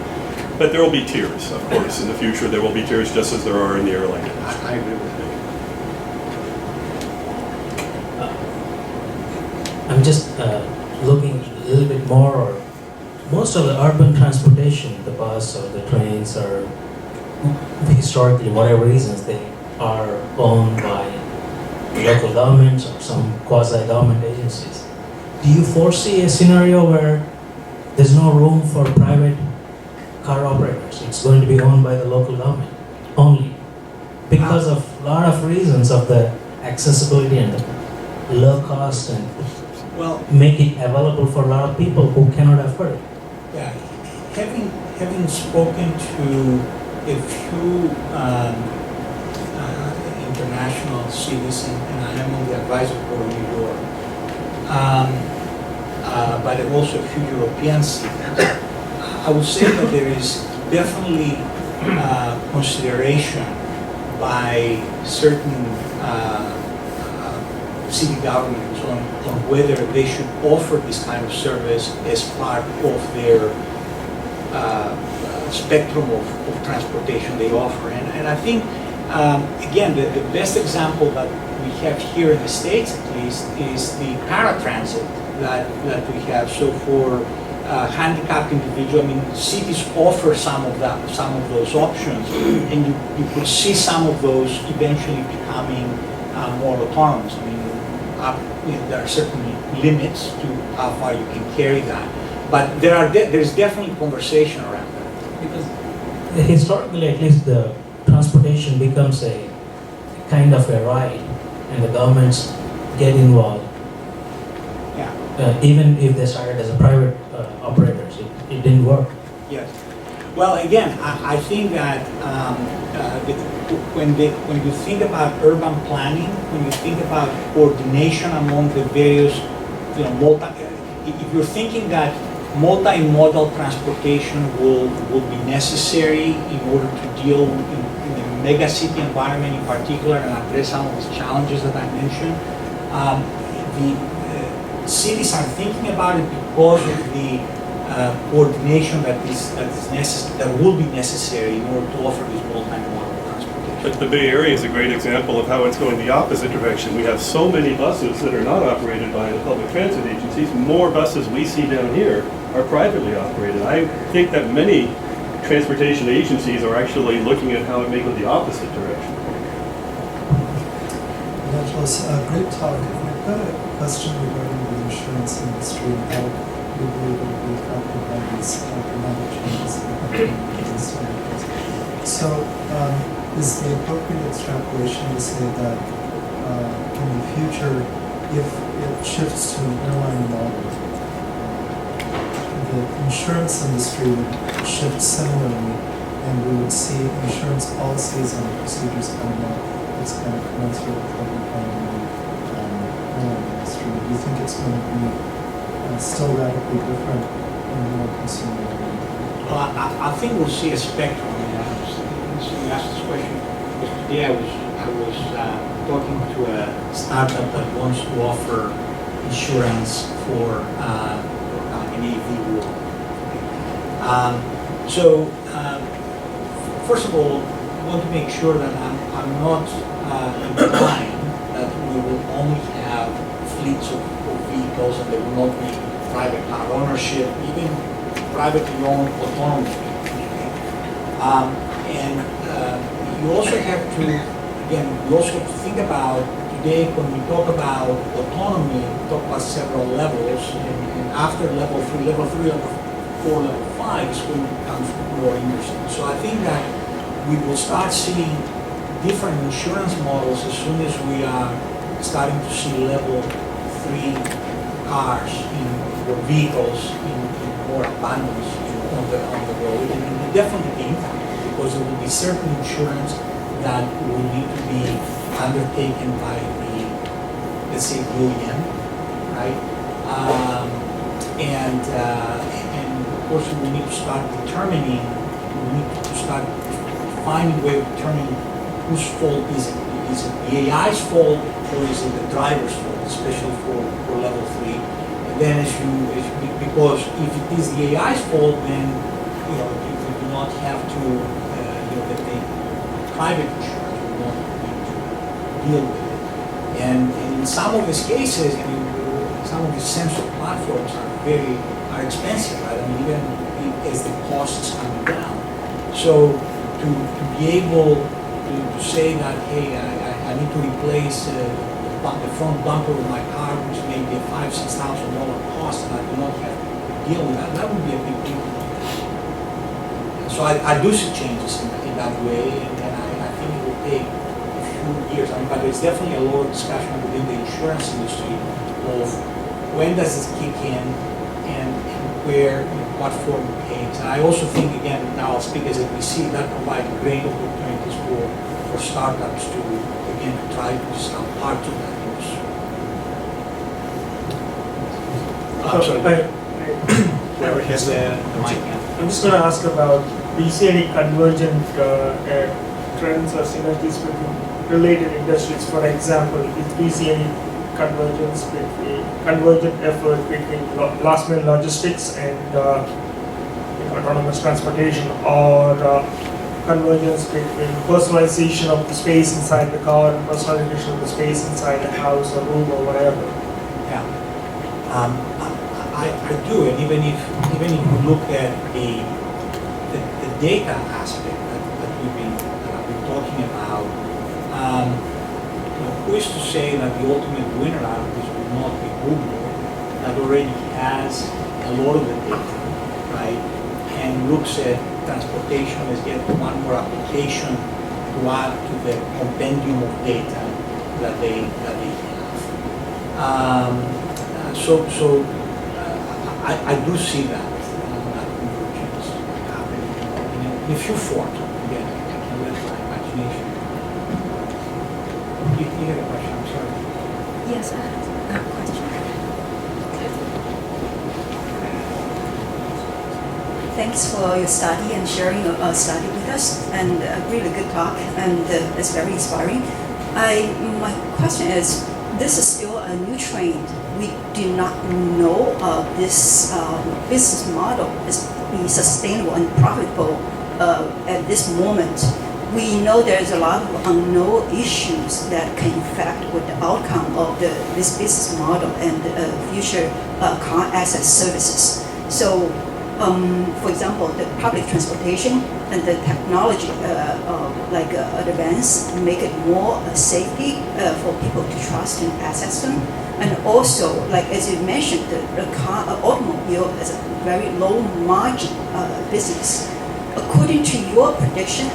But there will be tiers, of course. In the future, there will be tiers just as there are in the airline industry. I agree with you. I'm just looking a little bit more, or most of the urban transportation, the bus or the trains, or historically, whatever reasons, they are owned by local governments or some quasi-government agencies. Do you foresee a scenario where there's no room for private car operators? It's going to be owned by the local government only because of a lot of reasons of the accessibility and the low cost and make it available for a lot of people who cannot afford it. Yeah, having spoken to a few international cities, and I am on the advisory board of New York, but also a few European cities, I would say that there is definitely consideration by certain city governments on whether they should offer this kind of service as part of their spectrum of transportation they offer. And I think, again, the best example that we have here in the States, at least, is the paratransit that we have. So for handicapped individuals, I mean, cities offer some of those options, and you could see some of those eventually becoming more autonomous. I mean, there are certain limits to how far you can carry that, but there's definitely conversation around that. Because historically, at least, the transportation becomes a kind of a ride, and the governments get involved. Yeah. Even if they started as a private operators, it didn't work. Yes. Well, again, I think that when you think about urban planning, when you think about coordination among the various, if you're thinking that multimodal transportation will be necessary in order to deal in the mega city environment in particular and address some of these challenges that I mentioned, the cities are thinking about it because of the coordination that will be necessary in order to offer this multimodal transportation. But the Bay Area is a great example of how it's going the opposite direction. We have so many buses that are not operated by the public transit agencies. More buses we see down here are privately operated. I think that many transportation agencies are actually looking at how it may go the opposite direction. Evangelos, great talk. I've got a question regarding the insurance industry and how we believe it will be affected by these economic changes in existing vehicles. So, is the appropriate extrapolation to say that in the future, if it shifts to an airline model, the insurance industry would shift similarly, and we would see insurance policies and procedures coming out that's kind of commensurate with what we're finding in entire industry? Do you think it's going to be still radically different and more consumer-oriented? Well, I think we'll see a spectrum. I mean, you asked this question because today I was talking to a startup that wants to offer insurance for an AV world. First of all, I want to make sure that I'm not implying that we will only have fleets of vehicles and there will not be private car ownership, even privately owned autonomy. You also have to, again, you also have to think about today when we talk about autonomy, we talk about several levels, and after level 3, level 4, level 5 is when it becomes more interesting. So I think that we will start seeing different insurance models as soon as we are starting to see level 3 cars or vehicles in more abundance on the road. And it will definitely be impacted because there will be certain insurance that will need to be undertaken by the, let's say, OEM, right? And of course we need to start determining, we need to start finding a way of determining whose fault is it. Is it the AI's fault or is it the driver's fault, especially for level 3? And then because if it is the AI's fault, then you do not have to, the private insurance will not need to deal with it. And in some of these cases, I mean, some of these sensor platforms are expensive, right? I mean, even as the costs come down. So to be able to say that, hey, I need to replace the front bumper of my car, which may be a $5,000–6,000 cost, and I do not have to deal with that, that would be a big deal. So I do see changes in that way, and I think it will take a few years. I mean, but there's definitely a lot of discussion within the insurance industry of when does this kick in and where, what form it takes. And I also think, again, now I'll speak as a VC, that provides great opportunities for startups to, again, to try to become part of that industry. Whoever has the mic now. I'm just going to ask about, do you see any convergent trends or synergies between related industries? For example, do you see any convergent effort between last mile logistics and autonomous transportation, or convergence between personalization of the space inside the car and personalization of the space inside the house or room or whatever? Yeah, I do, and even if you look at the data aspect that we've been talking about, who is to say that the ultimate winner out of this will not be Google, that already has a lot of the data, right, and looks at transportation as yet one more application to add to the compendium of data that they have. I do see that convergence happening in a few forms. Again, I can let my imagination. You had a question, I'm sorry. Yes, I have a question. Thanks for your study and sharing your study with us, and a really good talk, and it's very inspiring. My question is, this is still a new trend. We do not know this business model is be sustainable and profitable at this moment. We know there's a lot of unknown issues that can affect with the outcome of this business model and future car asset services. So, for example, the public transportation and the technology like advance make it more safety for people to trust and access them. And also, like as you mentioned, the car automobile is a very low margin business. According to your prediction,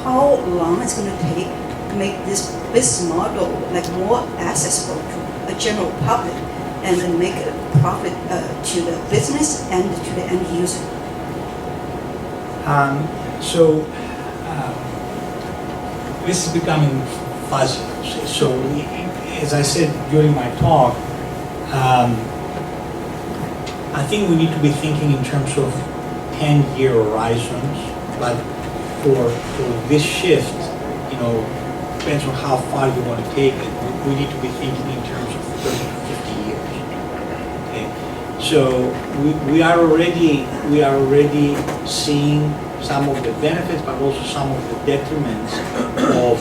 how long it's going to take to make this business model like more accessible to a general public and then make a profit to the business and to the end user? This is becoming fuzzy. So as I said during my talk, I think we need to be thinking in terms of 10-year horizons, but for this shift, depends on how far you want to take it. We need to be thinking in terms of 30 to 50 years. Okay, so we are already seeing some of the benefits, but also some of the detriments of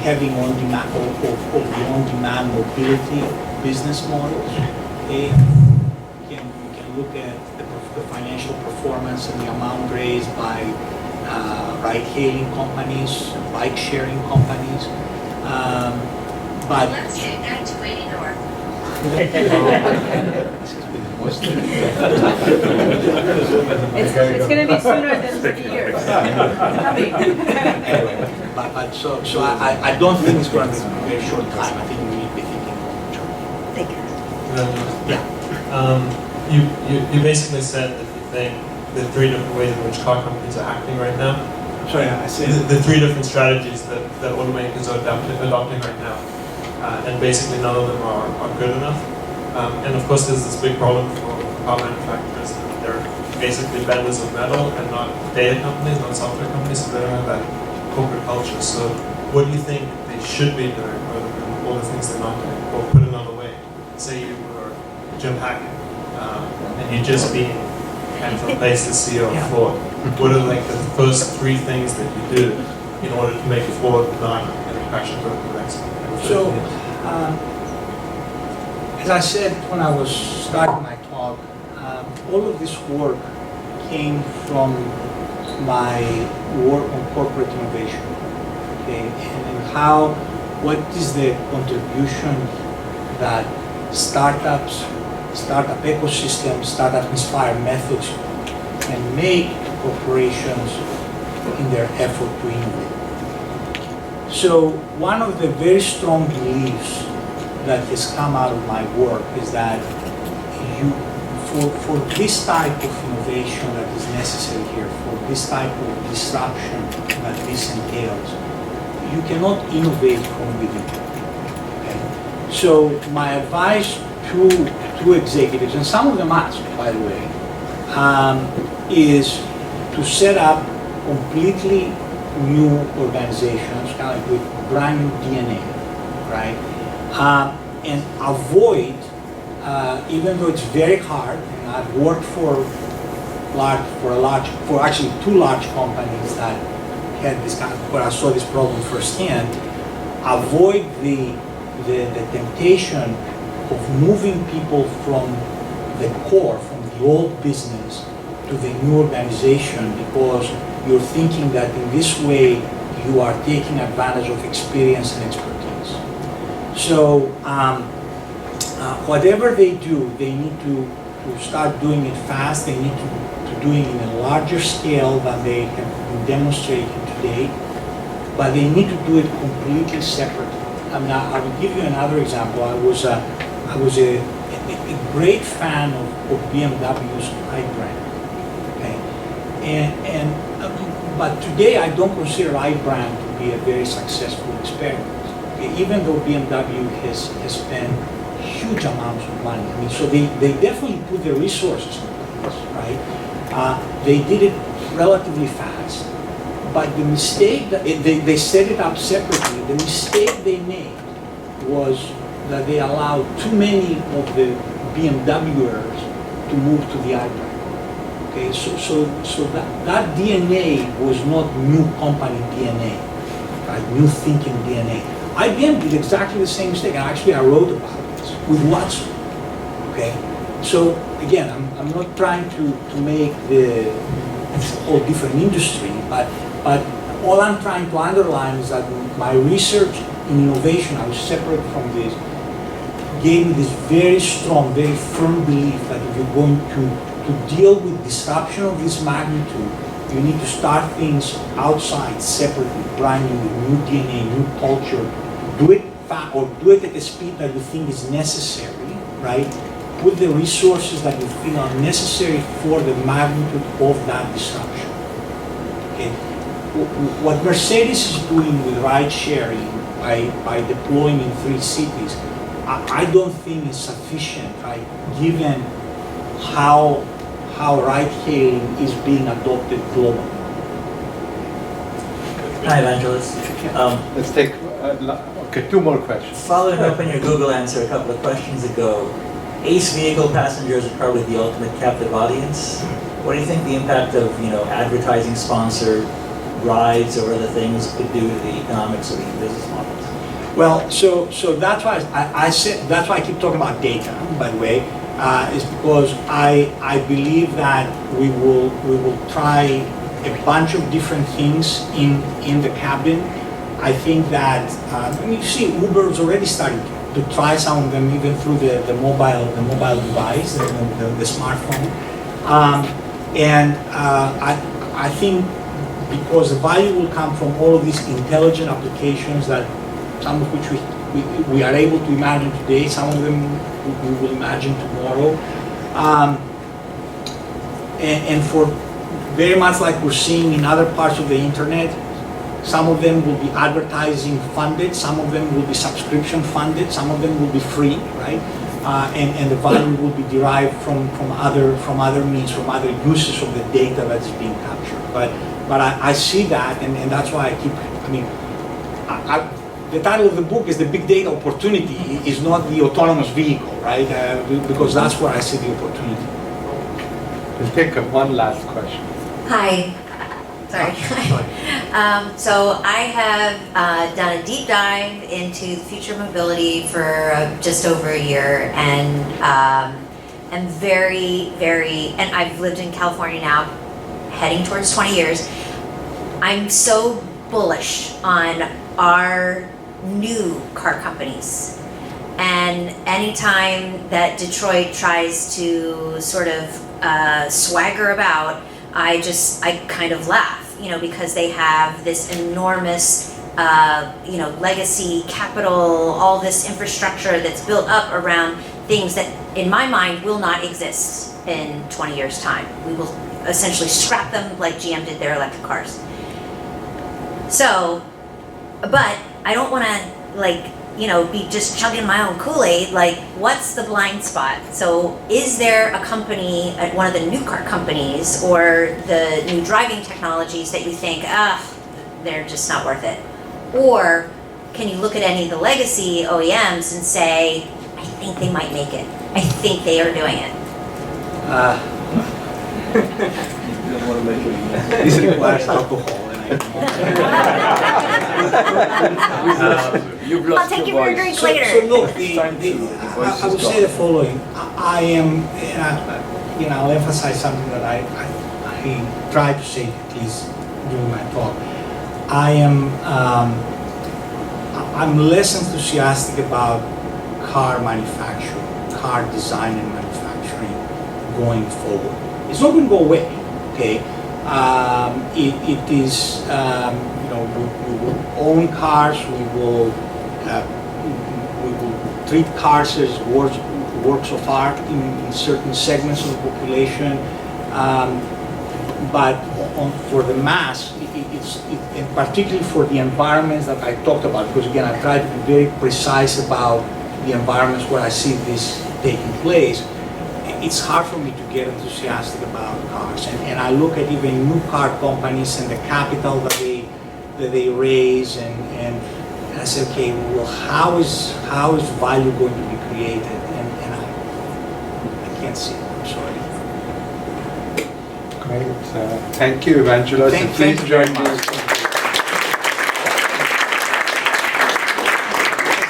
having on-demand of the on-demand mobility business models. Okay, you can look at the financial performance and the amount raised by ride-hailing companies, bike-sharing companies, but Let's take that to 80 North. It's going to be sooner than 50 years. Anyway, but so I don't think it's going to be a very short time. I think we need to be thinking long term. Thank you. Yeah. You basically said that you think the three different ways in which car companies are acting right now. Sorry, I said the three different strategies that automakers are adopting right now, and basically none of them are good enough. And of course, there's this big problem for car manufacturers that they're basically vendors of metal and not data companies, not software companies, so they don't have that corporate culture. So what do you think they should be doing, or all the things they're not doing? Or put another way, say you were Jim Hackett, and you'd just been kind of replaced the CEO of Ford. What are like the first three things that you do in order to make Ford not in a crash and burn the next? so. As I said when I was starting my talk, all of this work came from my work on corporate innovation, okay, and what is the contribution that startup ecosystems, startup-inspired methods can make to corporations in their effort to innovate. So one of the very strong beliefs that has come out of my work is that for this type of innovation that is necessary here, for this type of disruption that this entails, you cannot innovate from within. Okay? So my advice to executives, and some of them ask, by the way, is to set up completely new organizations, kind of with brand new DNA, right? And avoid, even though it's very hard, and I've worked for actually two large companies that had this kind of, where I saw this problem firsthand, avoid the temptation of moving people from the core, from the old business to the new organization, because you're thinking that in this way you are taking advantage of experience and expertise. So whatever they do, they need to start doing it fast. They need to do it in a larger scale than they have been demonstrating today, but they need to do it completely separately. I mean, I will give you another example. I was a great fan of BMW's iBrand. Okay, but today I don't consider iBrand to be a very successful experiment. Okay? Even though BMW has spent huge amounts of money. I mean, so they definitely put their resources into this, right? They did it relatively fast, but the mistake that they set it up separately. The mistake they made was that they allowed too many of the BMWers to move to the iBrand. Okay, so that DNA was not new company DNA, right? New thinking DNA. IBM did exactly the same mistake, and actually I wrote about this with Watson. Okay, so again, I'm not trying to make it's a whole different industry, but all I'm trying to underline is that my research in innovation, I was separate from this, gave me this very strong, very firm belief that if you're going to deal with disruption of this magnitude, you need to start things outside separately, brand new, with new DNA, new culture. Do it fast, or do it at the speed that you think is necessary, right? Put the resources that you feel are necessary for the magnitude of that disruption. Okay. What Mercedes is doing with ride sharing, by deploying in 3 cities, I don't think it's sufficient, right? Given how ride-hailing is being adopted globally. Hi, Evangelos. Let's take, 2 more questions. Following up on your Google answer a couple of questions ago, ace vehicle passengers are probably the ultimate captive audience. What do you think the impact of, advertising sponsored rides or other things could do to the economics of these business models? Well, so that's why I said, that's why I keep talking about data, by the way, is because I believe that we will try a bunch of different things in the cabin. I think that, you see Uber's already starting to try some of them even through the mobile device, the smartphone. I think because the value will come from all of these intelligent applications that some of which we are able to imagine today, some of them we will imagine tomorrow. And for very much like we're seeing in other parts of the internet, some of them will be advertising funded, some of them will be subscription funded, some of them will be free, right? And the value will be derived from other means, from other uses of the data that's being captured. But I see that, and that's why the title of the book is The Big Data Opportunity, is not the autonomous vehicle, right? Because that's where I see the opportunity. We'll take one last question. Hi. Sorry. So I have done a deep dive into the future of mobility for just over a year, and am very, and I've lived in California now, heading towards 20 years. I'm so bullish on our new car companies. And anytime that Detroit tries to sort of swagger about, I kind of laugh, because they have this enormous, legacy, capital, all this infrastructure that's built up around things that, in my mind, will not exist in 20 years' time. We will essentially scrap them like GM did their electric cars. So, but I don't want to, be just chugging my own Kool-Aid. What's the blind spot? So is there a company at one of the new car companies or the new driving technologies that you think, they're just not worth it? Or can you look at any of the legacy OEMs and say, I think they might make it. I think they are doing it. This requires alcohol. I'll take you for a drink later. So look, I would say the following. I am, I'll emphasize something that I try to say at least during my talk. I'm less enthusiastic about car manufacturing, car design and manufacturing going forward. It's not going to go away, okay? It is, we will own cars, we will treat cars as works of art in certain segments of the population, but for the mass, and particularly for the environments that I talked about, because again, I tried to be very precise about the environments where I see this taking place. It's hard for me to get enthusiastic about cars, and I look at even new car companies and the capital that they raise, and I say, okay, well, how is value going to be created? And I can't see it. I'm sorry. Great. Thank you, Evangelos. Thank you very much.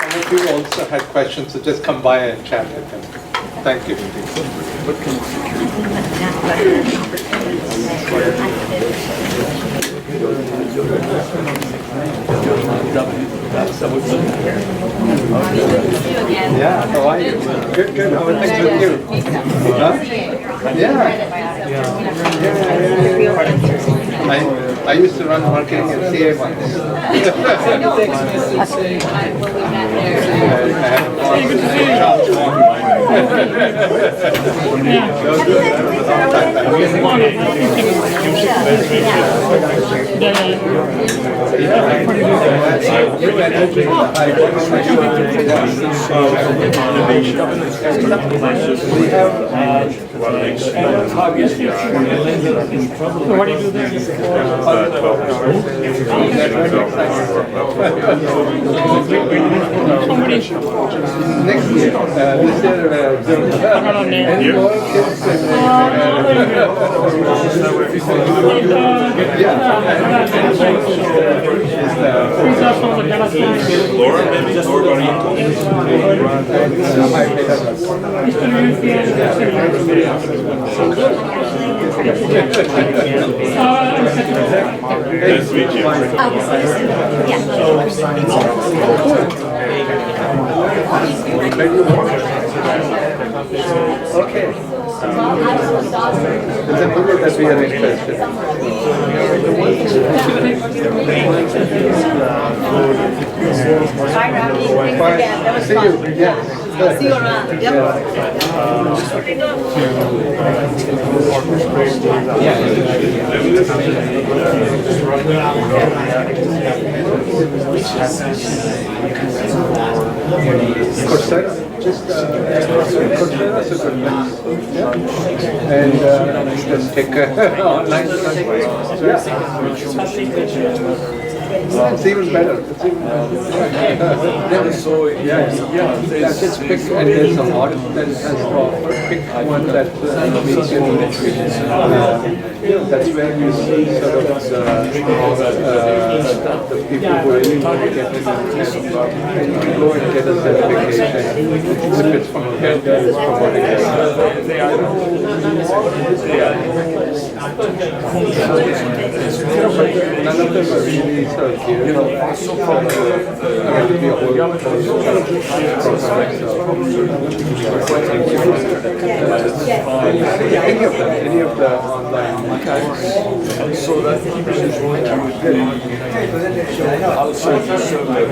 Some of you also had questions, so just come by and chat with them. Thank you. Yeah, how are you? Good. How are things with you? Huh? Yeah. I used to run marketing at CA once. What do you do there? Next year, this year, more kids Laura, maybe? Nice to meet you. Okay. It's a people that we are interested in. See you. Yes. See you around. Coursera, just Coursera is a good place. Yeah. And just take online classes. It's even better. It's even better. So Just pick, and there's a model that has offered. Pick one that meets your needs. That's where you see sort of the people who really want to get in, and you can go and get a certification. If it's from a vendor, it's promoting it. None of them are really sort of geared to be a whole process. Any of the online. So that keeps us going to outside the survey.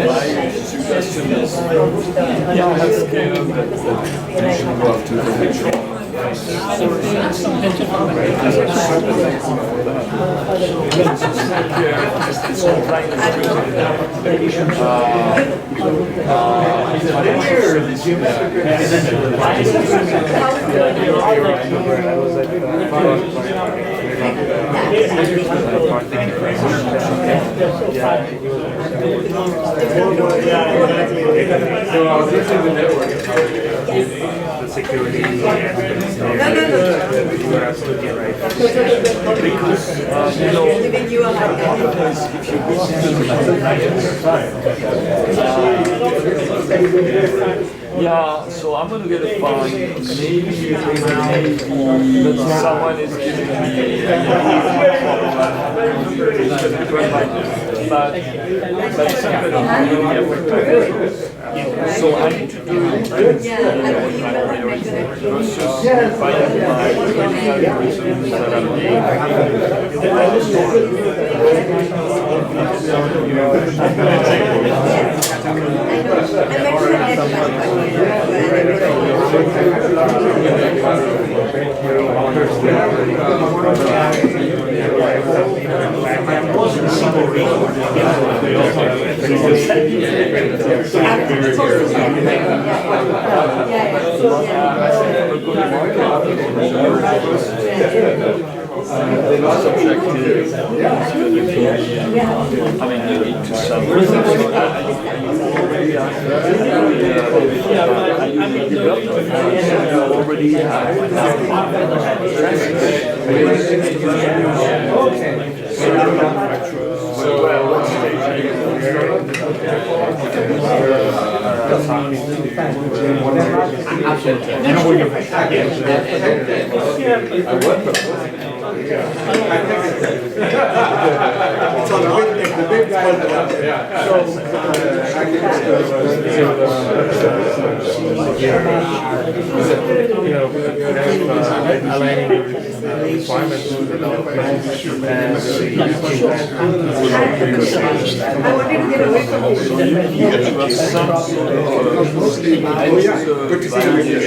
My suggestion is, have scale that you should go up to the control. The security and you're absolutely right. Because yeah, so I'm gonna get a fine. Maybe someone is giving me but so I need to do it versus finding my algorithms that I'm subject to having to need to sell. Already The big guys are up there. Aligning requirements with the development I wanted to get away from it. Good to see you.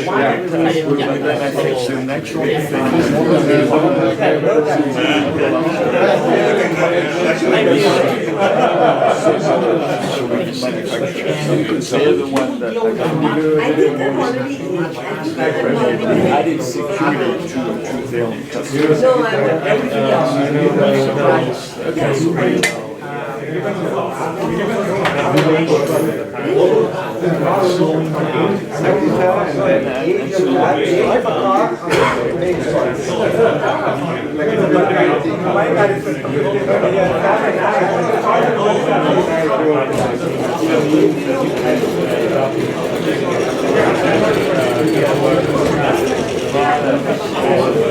added security to their customers. No, I want everything else.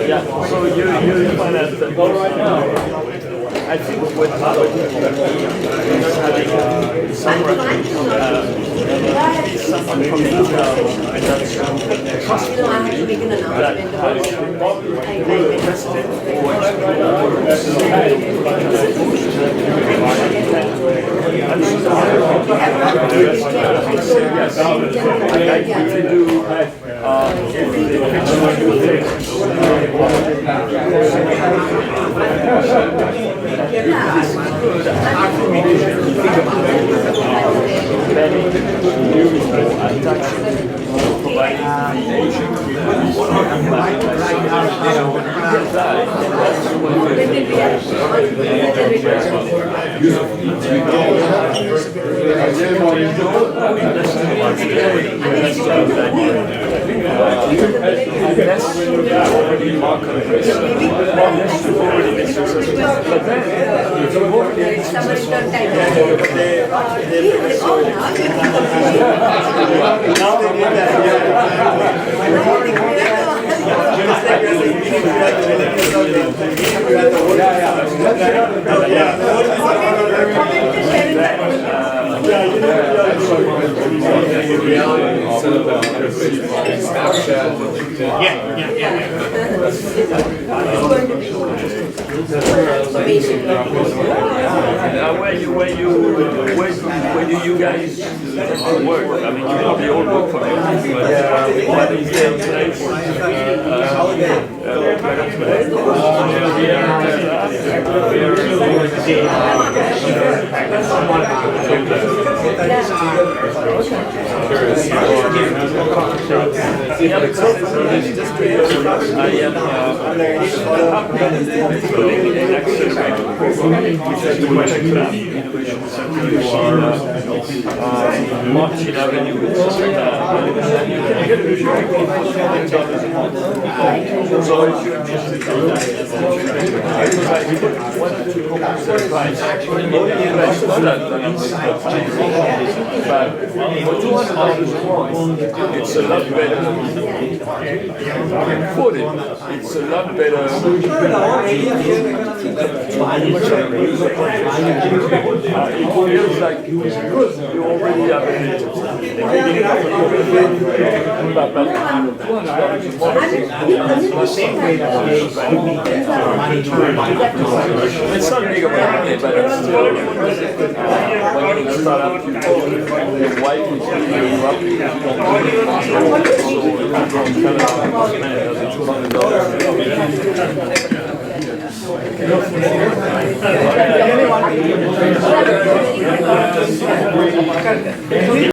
Yeah, so you finance that right now. I think what having some Where do you guys work? I mean, you probably all work for them. What is their place? Martin Avenue with so if you're interested in it's a lot better. It's a lot better. It feels like you already have it's not big of a money, but it's still when you start up to your wife is really rough because you don't so you don't